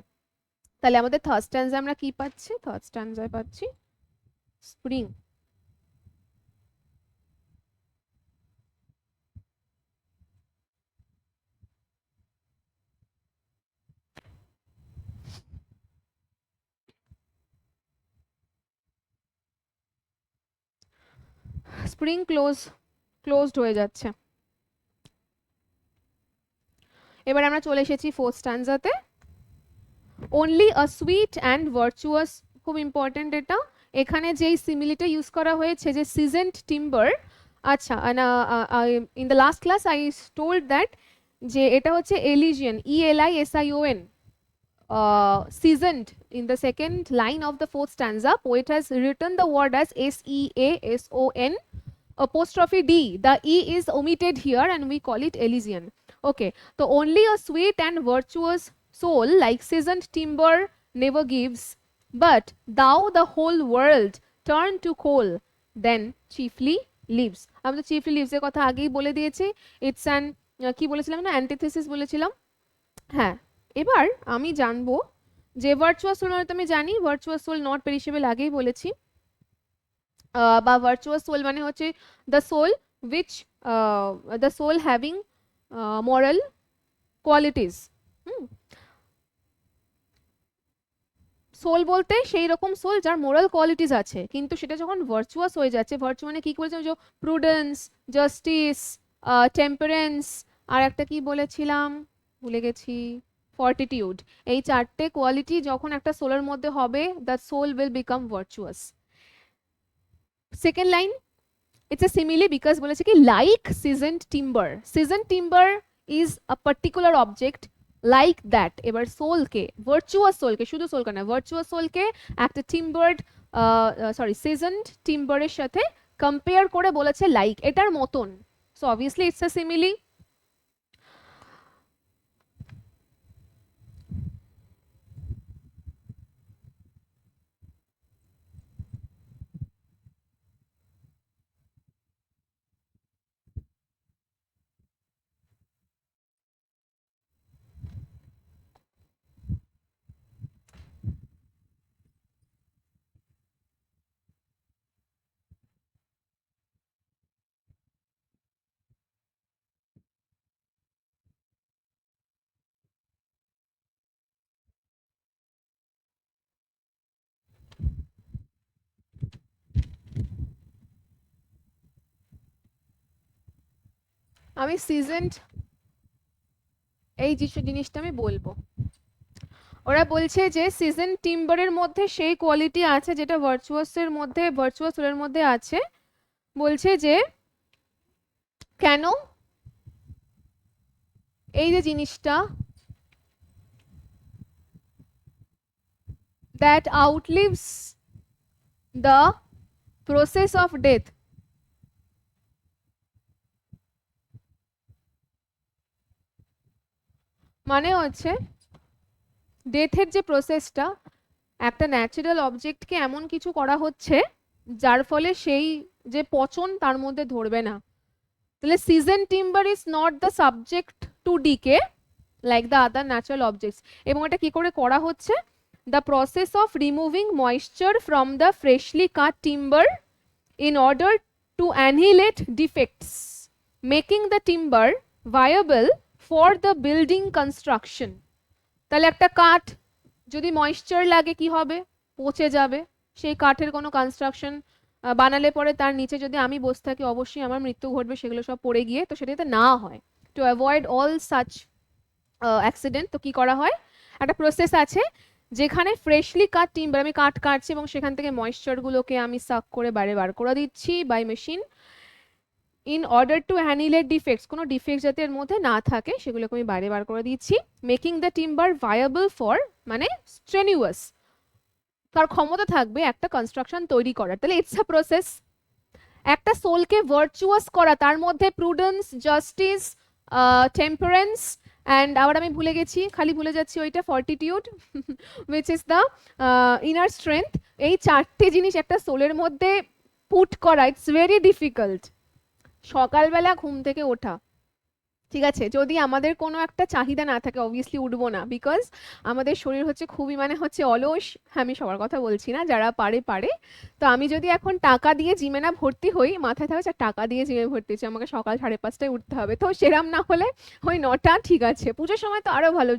তাহলে আমাদের থার্ড স্ট্যান্জায় আমরা কি পাচ্ছি? থার্ড স্ট্যান্জায় পাচ্ছি স্প্রিং। স্প্রিং ক্লোজড হয়ে যাচ্ছে। এবার আমরা চলে এসেছি ফোর্থ স্ট্যান্জাতে। Only a sweet and virtuous, খুব ইম্পর্টেন্ট এটা। এখানে যেই সিমিলিটা ইউজ করা হয়েছে যে সিজেন্ট টিম্বার, আচ্ছা in the last class I told that যে এটা হচ্ছে এলিজিয়ান, ELISION, seasoned. In the second line of the fourth stanza, poet has written the word as SEASON apostrophe D. The E is omitted here and we call it Elysian. Okay, so only a sweet and virtuous soul like seasoned timber never gives, but thou the whole world turn to coal, then chiefly lives. আমি তো chiefly lives এর কথা আগেই বলে দিয়েছি। It's an কি বলেছিলাম না, অ্যান্টিথেসিস বলেছিলাম। হ্যাঁ, এবার আমি জানবো যে ভার্চুয়াস সোল মানে তো আমি জানি ভার্চুয়াস সোল নট পেরিশেবল, আগেই বলেছি। বা ভার্চুয়াস সোল মানে হচ্ছে the soul which the soul having moral qualities. Soul বলতে সেই রকম সোল যার মোরাল কোয়ালিটিস আছে, কিন্তু সেটা যখন ভার্চুয়াস হয়ে যাচ্ছে, ভার্চু মানে কি করেছে, যে প্রুডেন্স, জাস্টিস, টেম্পারেন্স, আর একটা কি বলেছিলাম ভুলে গেছি, ফর্টিটিউড। এই চারটে কোয়ালিটি যখন একটা সোলের মধ্যে হবে, the soul will become virtuous. Second line, it's a simile because বলেছে কি like seasoned timber. Seasoned timber is a particular object like that. এবার সোলকে, ভার্চুয়াস সোলকে, শুধু সোলকে না, ভার্চুয়াস সোলকে একটা টিম্বার্ড সিজনড টিম্বারের সাথে কম্পেয়ার করে বলেছে লাইক, এটার মতন। So obviously it's a simile. আমি সিজনড এই জিনিসটা আমি বলবো। ওরা বলছে যে সিজন টিম্বারের মধ্যে সেই কোয়ালিটি আছে যেটা ভার্চুয়াসের মধ্যে, ভার্চুয়াস সোলের মধ্যে আছে। বলছে যে কেন এই যে জিনিসটা, that outlives the process of death, মানে হচ্ছে ডেথের যে প্রসেসটা, একটা ন্যাচারাল অবজেক্টকে এমন কিছু করা হচ্ছে যার ফলে সেই যে পচন তার মধ্যে ধরবে না। তাহলে season timber is not the subject to decay like the other natural objects. এবং এটা কি করে করা হচ্ছে? The process of removing moisture from the freshly cut timber in order to annihilate defects, making the timber viable for the building construction. তাহলে একটা কাঠ যদি ময়েশ্চার লাগে কি হবে? পচে যাবে। সেই কাঠের কোনো কনস্ট্রাকশন বানালে পরে তার নিচে যদি আমি বসে থাকি, অবশ্যই আমার মৃত্যু ঘটবে, সেগুলো সব পড়ে গিয়ে। তো সেটা যাতে না হয়, to avoid all such accident, তো কি করা হয়, একটা প্রসেস আছে যেখানে ফ্রেশলি কাট টিম্বার, আমি কাঠ কাটছি এবং সেখান থেকে ময়েশ্চারগুলোকে আমি সাক করে বাইরে বার করে দিচ্ছি by machine, in order to annihilate defects, কোনো ডিফেক্ট যাতে এর মধ্যে না থাকে সেগুলোকে আমি বাইরে বার করে দিচ্ছি। Making the timber viable for, মানে স্ট্রেনিউয়াস, তার ক্ষমতা থাকবে একটা কনস্ট্রাকশন তৈরি করার। তাহলে ইটস আ প্রসেস। একটা সোলকে ভার্চুয়াস করা, তার মধ্যে প্রুডেন্স, জাস্টিস, টেম্পারেন্স অ্যান্ড আবার আমি ভুলে গেছি, খালি ভুলে যাচ্ছি ওইটা, fortitude which is the inner strength. এই চারটে জিনিস একটা সোলের মধ্যে পুট করা, ইটস ভেরি ডিফিকাল্ট। সকালবেলা ঘুম থেকে ওঠা, ঠিক আছে, যদি আমাদের কোনো একটা চাহিদা না থাকে অবভিয়াসলি উঠবো না, বিকজ আমাদের শরীর হচ্ছে খুবই মানে হচ্ছে অলস। হ্যাঁ, আমি সবার কথা বলছি না, যারা পারে পারে। তো আমি যদি এখন টাকা দিয়ে জিমে না ভর্তি হই, মাথায় থাকবে যে টাকা দিয়ে জিমে ভর্তি হচ্ছে, আমাকে সকাল 5:30টায় উঠতে হবে, তো সেরাম না হলে ওই 9টা ঠিক আছে। পুজোর সময় তো আরো ভালো,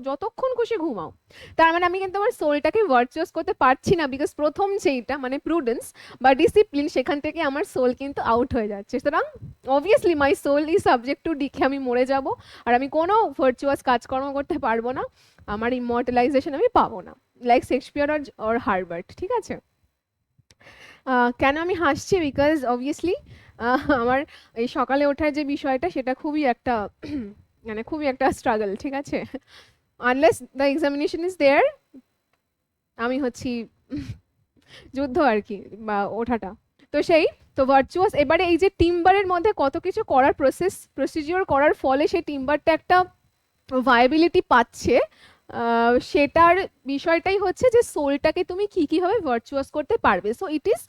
যতক্ষণ খুশি ঘুমাও। তার মানে আমি কিন্তু আমার সোলটাকে ভার্চুয়াস করতে পারছি না, বিকজ প্রথম যেইটা মানে প্রুডেন্স বা ডিসিপ্লিন, সেখান থেকে আমার সোল কিন্তু আউট হয়ে যাচ্ছে। সুতরাং obviously my soul is subject to decay, আমি মরে যাব, আর আমি কোনো ভার্চুয়াস কাজকর্ম করতে পারবো না, আমার ইমর্টালাইজেশন আমি পাবো না, লাইক শেক্সপিয়ার অর হার্বার্ট, ঠিক আছে। কেন আমি হাসছি, বিকজ অবভিয়াসলি আমার এই সকালে ওঠার যে বিষয়টা, সেটা খুবই একটা মানে খুবই একটা স্ট্রাগল, ঠিক আছে। Unless the examination is there, আমি হচ্ছি যুদ্ধ আর কি, বা ওঠাটা। তো সেই, তো ভার্চুয়াস, এবারে এই যে টিম্বারের মধ্যে কত কিছু করার প্রসিজিওর করার ফলে সেই টিম্বারটা একটা ভায়াবিলিটি পাচ্ছে, সেটার বিষয়টাই হচ্ছে যে সোলটাকে তুমি কি কিভাবে ভার্চুয়াস করতে পারবে। So it is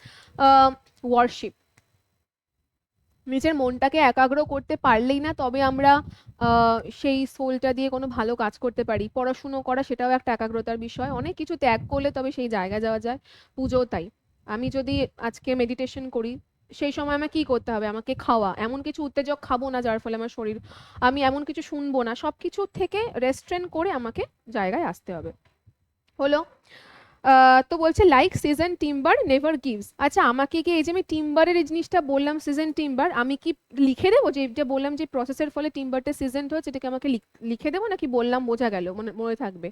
worship. নিজের মনটাকে একাগ্র করতে পারলেই না তবে আমরা সেই সোলটা দিয়ে কোনো ভালো কাজ করতে পারি। পড়াশুনো করা সেটাও একটা একাগ্রতার বিষয়, অনেক কিছু ত্যাগ করলে তবে সেই জায়গায় যাওয়া যায়। পুজোও তাই। আমি যদি আজকে মেডিটেশন করি, সেই সময় আমাকে কি করতে হবে, আমাকে খাওয়া, এমন কিছু উত্তেজক খাবো না যার ফলে আমার শরীর, আমি এমন কিছু শুনবো না, সব কিছু থেকে রেস্ট্রেন করে আমাকে জায়গায় আসতে হবে। হলো। তো বলছে like season timber never gives. আচ্ছা, আমাকে কি এই যে আমি টিম্বারের এই জিনিসটা বললাম, সিজন টিম্বার, আমি কি লিখে দেবো যে যে বললাম যে প্রসেসের ফলে টিম্বারটা সিজন হচ্ছে, এটাকে আমাকে লিখে দেবো, নাকি বললাম বোঝা গেল, মনে মনে থাকবে?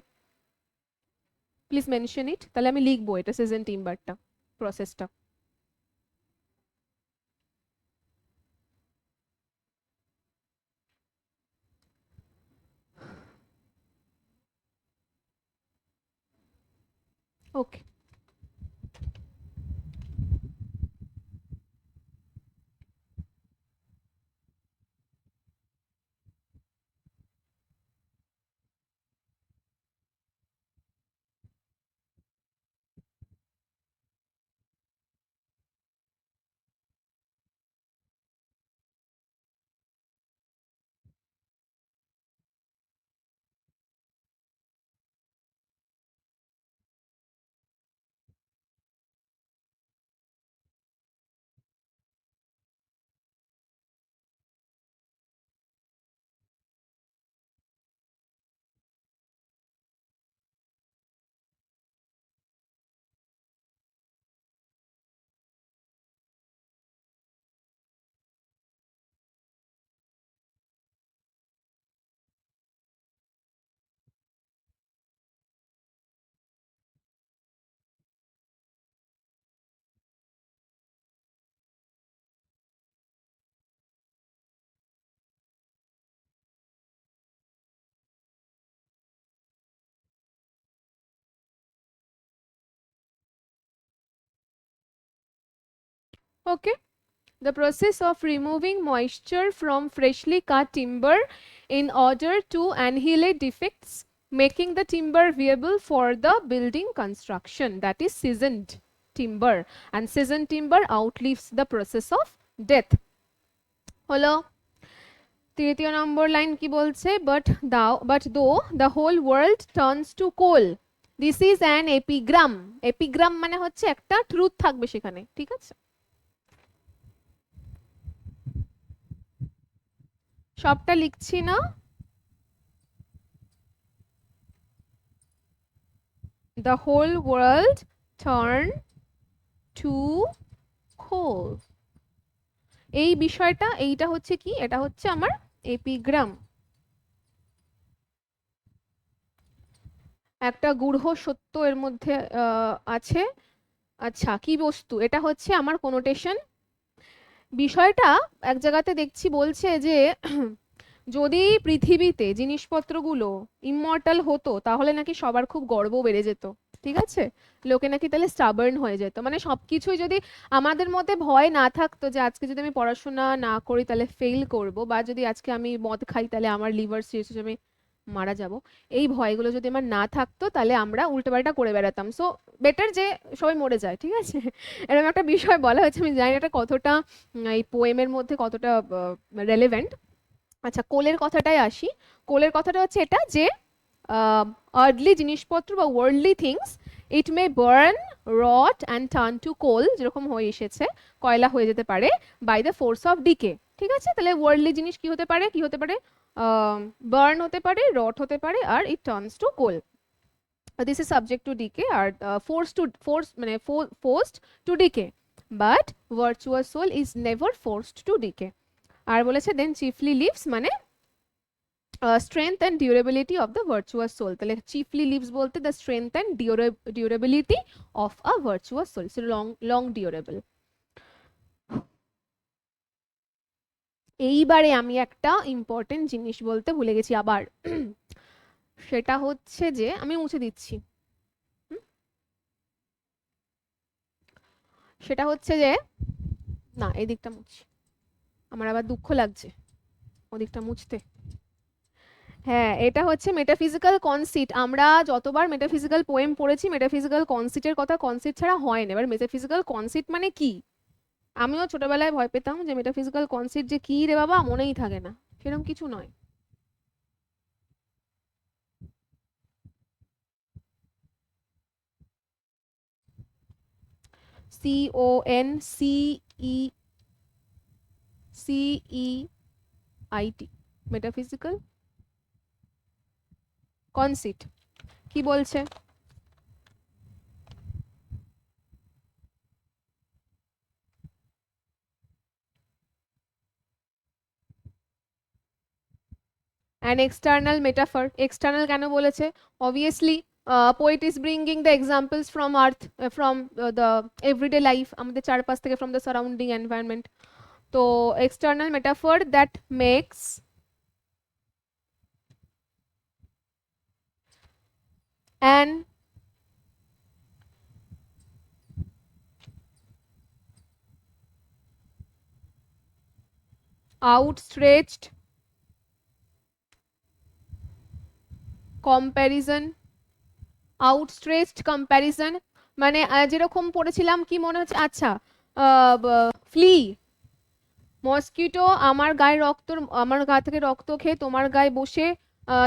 প্লিজ মেনশন ইট, তাহলে আমি লিখবো এটা সিজন টিম্বারটা, প্রসেসটা। ওকে। ওকে, the process of removing moisture from freshly cut timber in order to annihilate defects, making the timber viable for the building construction, that is seasoned timber, and seasoned timber outlives the process of death. হলো। তৃতীয় নম্বর লাইন কি বলছে, but though the whole world turns to coal, this is an epigram. epigram মানে হচ্ছে একটা ট্রুথ থাকবে সেখানে, ঠিক আছে। সবটা লিখছি না। The whole world turn to coal, এই বিষয়টা, এইটা হচ্ছে কি, এটা হচ্ছে আমার এপিগ্রাম। একটা গূঢ় সত্য এর মধ্যে আছে। আচ্ছা, কি বস্তু, এটা হচ্ছে আমার কোনোটেশন। বিষয়টা এক জায়গাতে দেখছি বলছে যে যদি পৃথিবীতে জিনিসপত্রগুলো ইমমর্টাল হতো তাহলে নাকি সবার খুব গর্ব বেড়ে যেত। ঠিক আছে, লোকে নাকি তাহলে স্টাবার্ন হয়ে যেত, মানে সবকিছুই যদি আমাদের মধ্যে ভয় না থাকতো যে আজকে যদি আমি পড়াশোনা না করি তাহলে ফেল করব, বা যদি আজকে আমি মদ খাই তাহলে আমার লিভার সিরোসিস, আমি মারা যাব, এই ভয়গুলো যদি আমার না থাকতো তাহলে আমরা উল্টোপাল্টা করে বেড়াতাম। সো বেটার যে সবাই মরে যায়, ঠিক আছে। এরকম একটা বিষয় বলা হয়েছে, আমি জানি না এটা কতটা এই পোয়েমের মধ্যে কতটা রেলেভেন্ট। আচ্ছা, কোলের কথাটাই আসি। কোলের কথাটা হচ্ছে এটা যে আর্থলি জিনিসপত্র বা worldly things, it may burn, rot and turn to coal, যেরকম হয়ে এসেছে কয়লা হয়ে যেতে পারে by the force of decay. ঠিক আছে, তাহলে ওয়ার্ল্ডলি জিনিস কি হতে পারে, কি হতে পারে, বার্ন হতে পারে, রট হতে পারে, আর it turns to coal. This is subject to decay, আর ফোর্স মানে forced to decay, but virtuous soul is never forced to decay. আর বলেছে দেন চিফলি লিভস মানে strength and durability of the virtuous soul. তাহলে চিফলি লিভস বলতে the strength and durability of a virtuous soul, so long long durable. এইবারে আমি একটা ইম্পর্টেন্ট জিনিস বলতে ভুলে গেছি আবার, সেটা হচ্ছে যে আমি মুছে দিচ্ছি, সেটা হচ্ছে যে না এই দিকটা মুছছি, আমার আবার দুঃখ লাগছে ওদিকটা মুছতে। হ্যাঁ, এটা হচ্ছে মেটাফিজিক্যাল কনসিট। আমরা যতবার মেটাফিজিক্যাল পোয়েম পড়েছি, মেটাফিজিক্যাল কনসিটের কথা কনসিট ছাড়া হয় না। এবার মেটাফিজিক্যাল কনসিট মানে কি, আমিও ছোটবেলায় ভয় পেতাম যে মেটাফিজিক্যাল কনসিট যে কি রে বাবা, মনেই থাকে না, সেরকম কিছু নয়। CONCECEIT, মেটাফিজিক্যাল কনসিট কি বলছে, an external metaphor, external কেন বলেছে, obviously poet is bringing the examples from earth, from the everyday life, আমাদের চারপাশ থেকে, from the surrounding environment. তো external metaphor that makes an outstretched comparison, outstretched comparison মানে যেরকম পড়েছিলাম কি মনে হচ্ছে, আচ্ছা ফ্লি, মসকিটো আমার গায়ে রক্ত, আমার গা থেকে রক্ত খেয়ে তোমার গায়ে বসে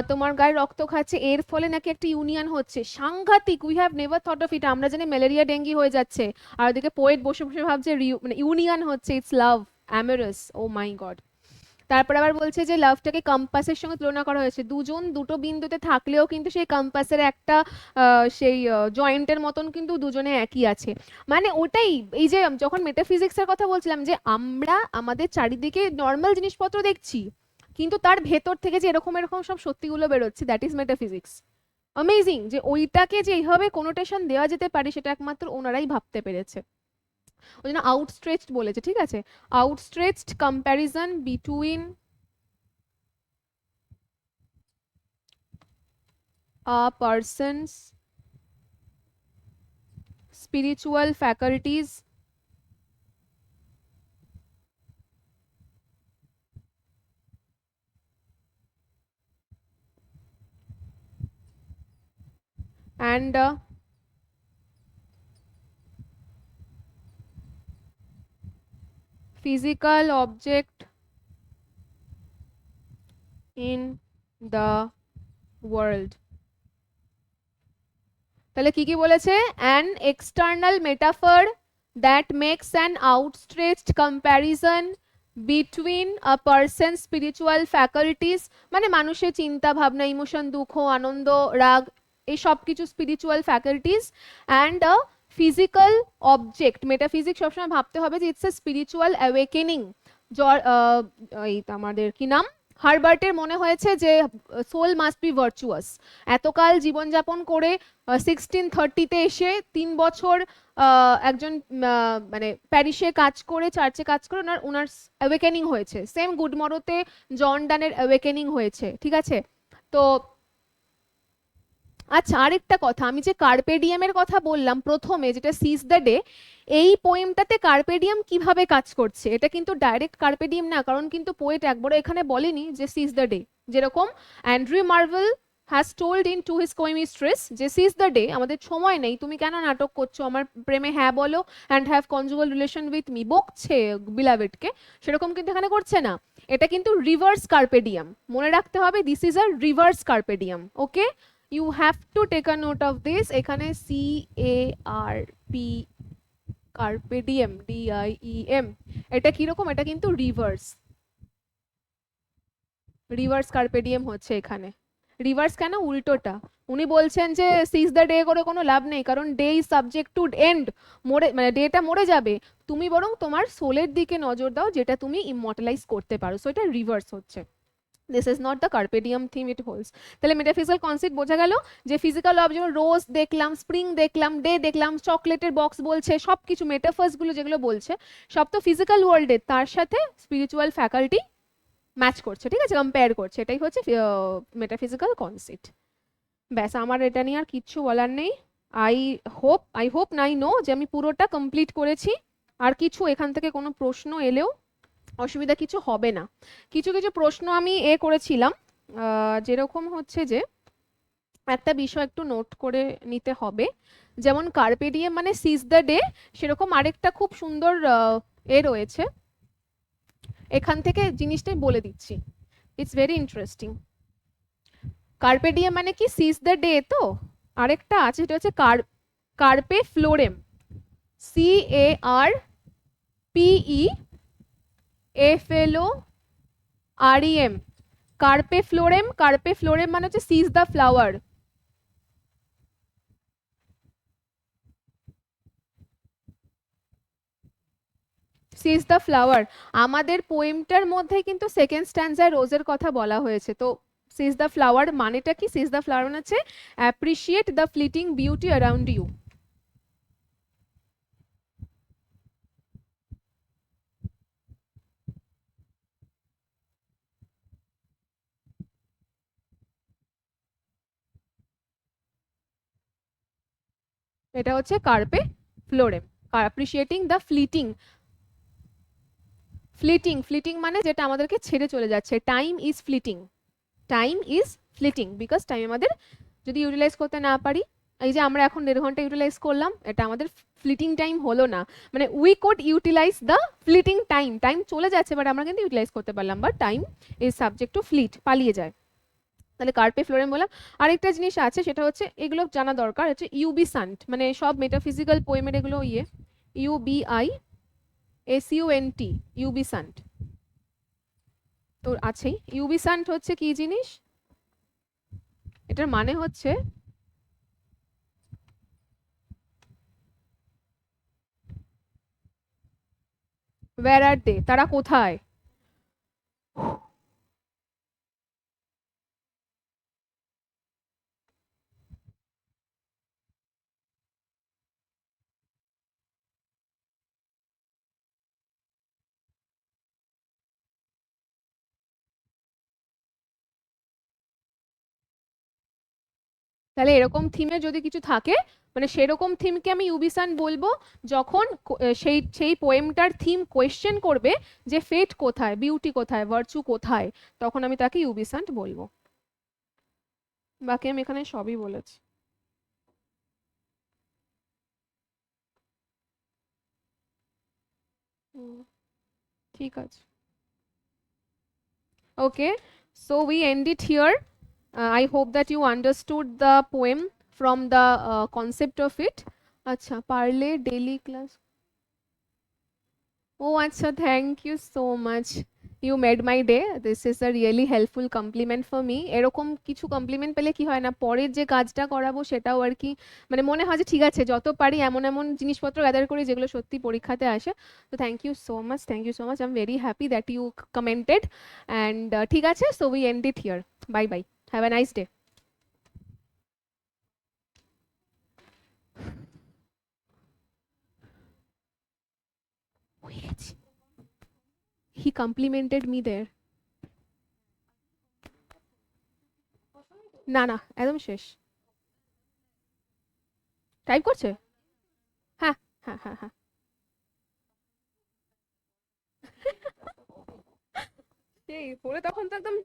তোমার গায়ে রক্ত খাচ্ছে, এর ফলে নাকি একটা ইউনিয়ন হচ্ছে, সাংঘাতিক, we have never thought of it. আমরা জানি ম্যালেরিয়া ডেঙ্গি হয়ে যাচ্ছে, আর ওদিকে পোয়েট বসে বসে ভাবছে মানে ইউনিয়ন হচ্ছে, it's love, অ্যামারাস, O my god. তারপর আবার বলছে যে লাভটাকে কম্পাসের সঙ্গে তুলনা করা হয়েছে, দুজন দুটো বিন্দুতে থাকলেও কিন্তু সেই কম্পাসের একটা সেই জয়েন্টের মতন কিন্তু দুজনে একই আছে। মানে ওটাই, এই যে যখন মেটাফিজিক্সের কথা বলছিলাম যে আমরা আমাদের চারিদিকে নর্মাল জিনিসপত্র দেখছি, কিন্তু তার ভেতর থেকে যে এরকম এরকম সব সত্যিগুলো বেরোচ্ছে, দ্যাট ইজ মেটাফিজিক্স। অ্যামেজিং যে ওইটাকে যে এইভাবে কোনোটেশন দেওয়া যেতে পারে, সেটা একমাত্র ওনারাই ভাবতে পেরেছে, ওই জন্য আউটস্ট্রেচড বলেছে। ঠিক আছে, outstretched comparison between a person's spiritual faculties and a physical object in the world. তাহলে কি কি বলেছে, an external metaphor that makes an outstretched comparison between a person's spiritual faculties, মানে মানুষের চিন্তা ভাবনা, ইমোশন, দুঃখ, আনন্দ, রাগ, এই সব কিছু spiritual faculties, and a physical object. Metaphysics সবসময় ভাবতে হবে যে ইটস এ স্পিরিচুয়াল অ্যাওয়েকেনিং। এই আমাদের কি নাম, হারবার্টের মনে হয়েছে যে সোল মাস্ট বি ভার্চুয়াস। এতকাল জীবনযাপন করে 1630-তে এসে 3 বছর একজন মানে প্যারিসে কাজ করে, চার্চে কাজ করে ওনার ওনার অ্যাওয়েকেনিং হয়েছে। সেম গুডমরোতে জন ডানের অ্যাওয়েকেনিং হয়েছে। ঠিক আছে, তো আচ্ছা, আরেকটা কথা, আমি যে কার্পে ডিয়েমের কথা বললাম প্রথমে, যেটা সিজ দ্য ডে, এই পোয়েমটাতে কার্পে ডিয়েম কিভাবে কাজ করছে, এটা কিন্তু ডাইরেক্ট কার্পে ডিয়েম না, কারণ কিন্তু পোয়েট একবারও এখানে বলেনি যে সিজ দ্য ডে। যেরকম Andrew Marvell has told in to his coy mistress যে সিজ দ্য ডে, আমাদের সময় নেই, তুমি কেন নাটক করছো, আমার প্রেমে হ্যাঁ বলো and have conjugal relation with me, বকছে বিলাভেডকে। সেরকম কিন্তু এখানে করছে না, এটা কিন্তু রিভার্স কার্পে ডিয়েম, মনে রাখতে হবে, this is a reverse carpe diem. Okay, you have to take a note of this, এখানে CARP, কার্পে ডিএম, DIEM, এটা কিরকম, এটা কিন্তু রিভার্স, রিভার্স কার্পে ডিএম হচ্ছে এখানে। রিভার্স কেন, উল্টোটা। উনি বলছেন যে সিজ দ্য ডে করে কোনো লাভ নেই, কারণ day is subject to end, মরে মানে ডেটা মরে যাবে, তুমি বরং তোমার সোলের দিকে নজর দাও যেটা তুমি ইমমর্টালাইজ করতে পারো, সো এটা রিভার্স হচ্ছে। This is not the carpe diem theme it holds. তাহলে মেটাফিজিক্যাল কনসেপ্ট বোঝা গেল, যে ফিজিক্যাল অবজেক্ট, যেমন রোজ দেখলাম, স্প্রিং দেখলাম, ডে দেখলাম, চকলেটের বক্স বলছে, সব কিছু মেটাফার্স গুলো যেগুলো বলছে সব তো ফিজিক্যাল ওয়ার্ল্ডের, তার সাথে স্পিরিচুয়াল ফ্যাকাল্টি ম্যাচ করছে, ঠিক আছে, কম্পেয়ার করছে, এটাই হচ্ছে মেটাফিজিক্যাল কনসেপ্ট। ব্যাস, আমার এটা নিয়ে আর কিচ্ছু বলার নেই। আই হোপ নাই নো যে আমি পুরোটা কমপ্লিট করেছি, আর কিছু এখান থেকে কোনো প্রশ্ন এলেও অসুবিধা কিছু হবে না। কিছু কিছু প্রশ্ন আমি করেছিলাম, যেরকম হচ্ছে যে একটা বিষয় একটু নোট করে নিতে হবে, যেমন কার্পে ডিয়েম মানে সিজ দ্য ডে, সেরকম আরেকটা খুব সুন্দর রয়েছে, এখান থেকে জিনিসটাই বলে দিচ্ছি, ইটস ভেরি ইন্টারেস্টিং। কার্পে ডিয়েম মানে কি, সিজ দ্য ডে, তো আরেকটা আছে যেটা হচ্ছে কার্পে ফ্লোরেম, CARPEFLOREM, কার্পে ফ্লোরেম, কার্পে ফ্লোরেম মানে হচ্ছে seize the flower. Seize the flower, আমাদের পোয়েমটার মধ্যে কিন্তু সেকেন্ড স্ট্যান্ডায় রোজের কথা বলা হয়েছে, তো সিজ দ্য ফ্লাওয়ার মানেটা কি, সিজ দ্য ফ্লাওয়ার মানে হচ্ছে appreciate the fleeting beauty around you. এটা হচ্ছে কার্পে ফ্লোরেম, appreciating the fleeting, fleeting, fleeting মানে যেটা আমাদেরকে ছেড়ে চলে যাচ্ছে, time is fleeting, time is fleeting, because time আমাদের যদি ইউটিলাইজ করতে না পারি, এই যে আমরা এখন 1.5 ঘন্টা ইউটিলাইজ করলাম, এটা আমাদের ফ্লিটিং টাইম হলো না, মানে we could utilise the fleeting time, time চলে যাচ্ছে বাট আমরা কিন্তু ইউটিলাইজ করতে পারলাম, but time is subject to fleet, পালিয়ে যায়। তাহলে কার্পে ফ্লোরেম বললাম। আরেকটা জিনিস আছে, সেটা হচ্ছে এগুলো জানা দরকার, হচ্ছে ইউবিসান্ট, মানে সব মেটাফিজিক্যাল পোয়েমের এগুলো UBISUNT, ইউবিসান্ট তো আছেই। ইউবিসান্ট হচ্ছে কি জিনিস, এটার মানে হচ্ছে ওয়্যার আর দে, তারা কোথায়। তাহলে এরকম থিমে যদি কিছু থাকে, মানে সেরকম থিমকে আমি ইউবিসান বলবো, যখন সেই সেই পোয়েমটার থিম কোয়েশ্চেন করবে যে ফেট কোথায়, বিউটি কোথায়, ভার্চু কোথায়, তখন আমি তাকে ইউবিসান্ট বলবো। বাকি আমি এখানে সবই বলেছি। হুম, ঠিক আছে। Okay, so we end it here. I hope that you understood the poem from the concept of it. আচ্ছা, পারলে ডেইলি ক্লাস, ও আচ্ছা, thank you so much, you made my day, this is a really helpful compliment for me. এরকম কিছু কমপ্লিমেন্ট পেলে কি হয় না, পরের যে কাজটা করাবো সেটাও আর কি, মানে মনে হয় যে ঠিক আছে, যত পারি এমন এমন জিনিসপত্র গ্যাদার করি যেগুলো সত্যি পরীক্ষাতে আসে। তো thank you so much, thank you so much, I am very happy that you commented, and ঠিক আছে, so we end it here, bye bye, have a nice day. হয়ে গেছে, হি কমপ্লিমেন্টেড মি দেয়ার, না না একদম শেষ। টাইপ করছে? হ্যাঁ, হ্যাঁ, হ্যাঁ, হ্যাঁ। সেই পড়ে তখন তো একদম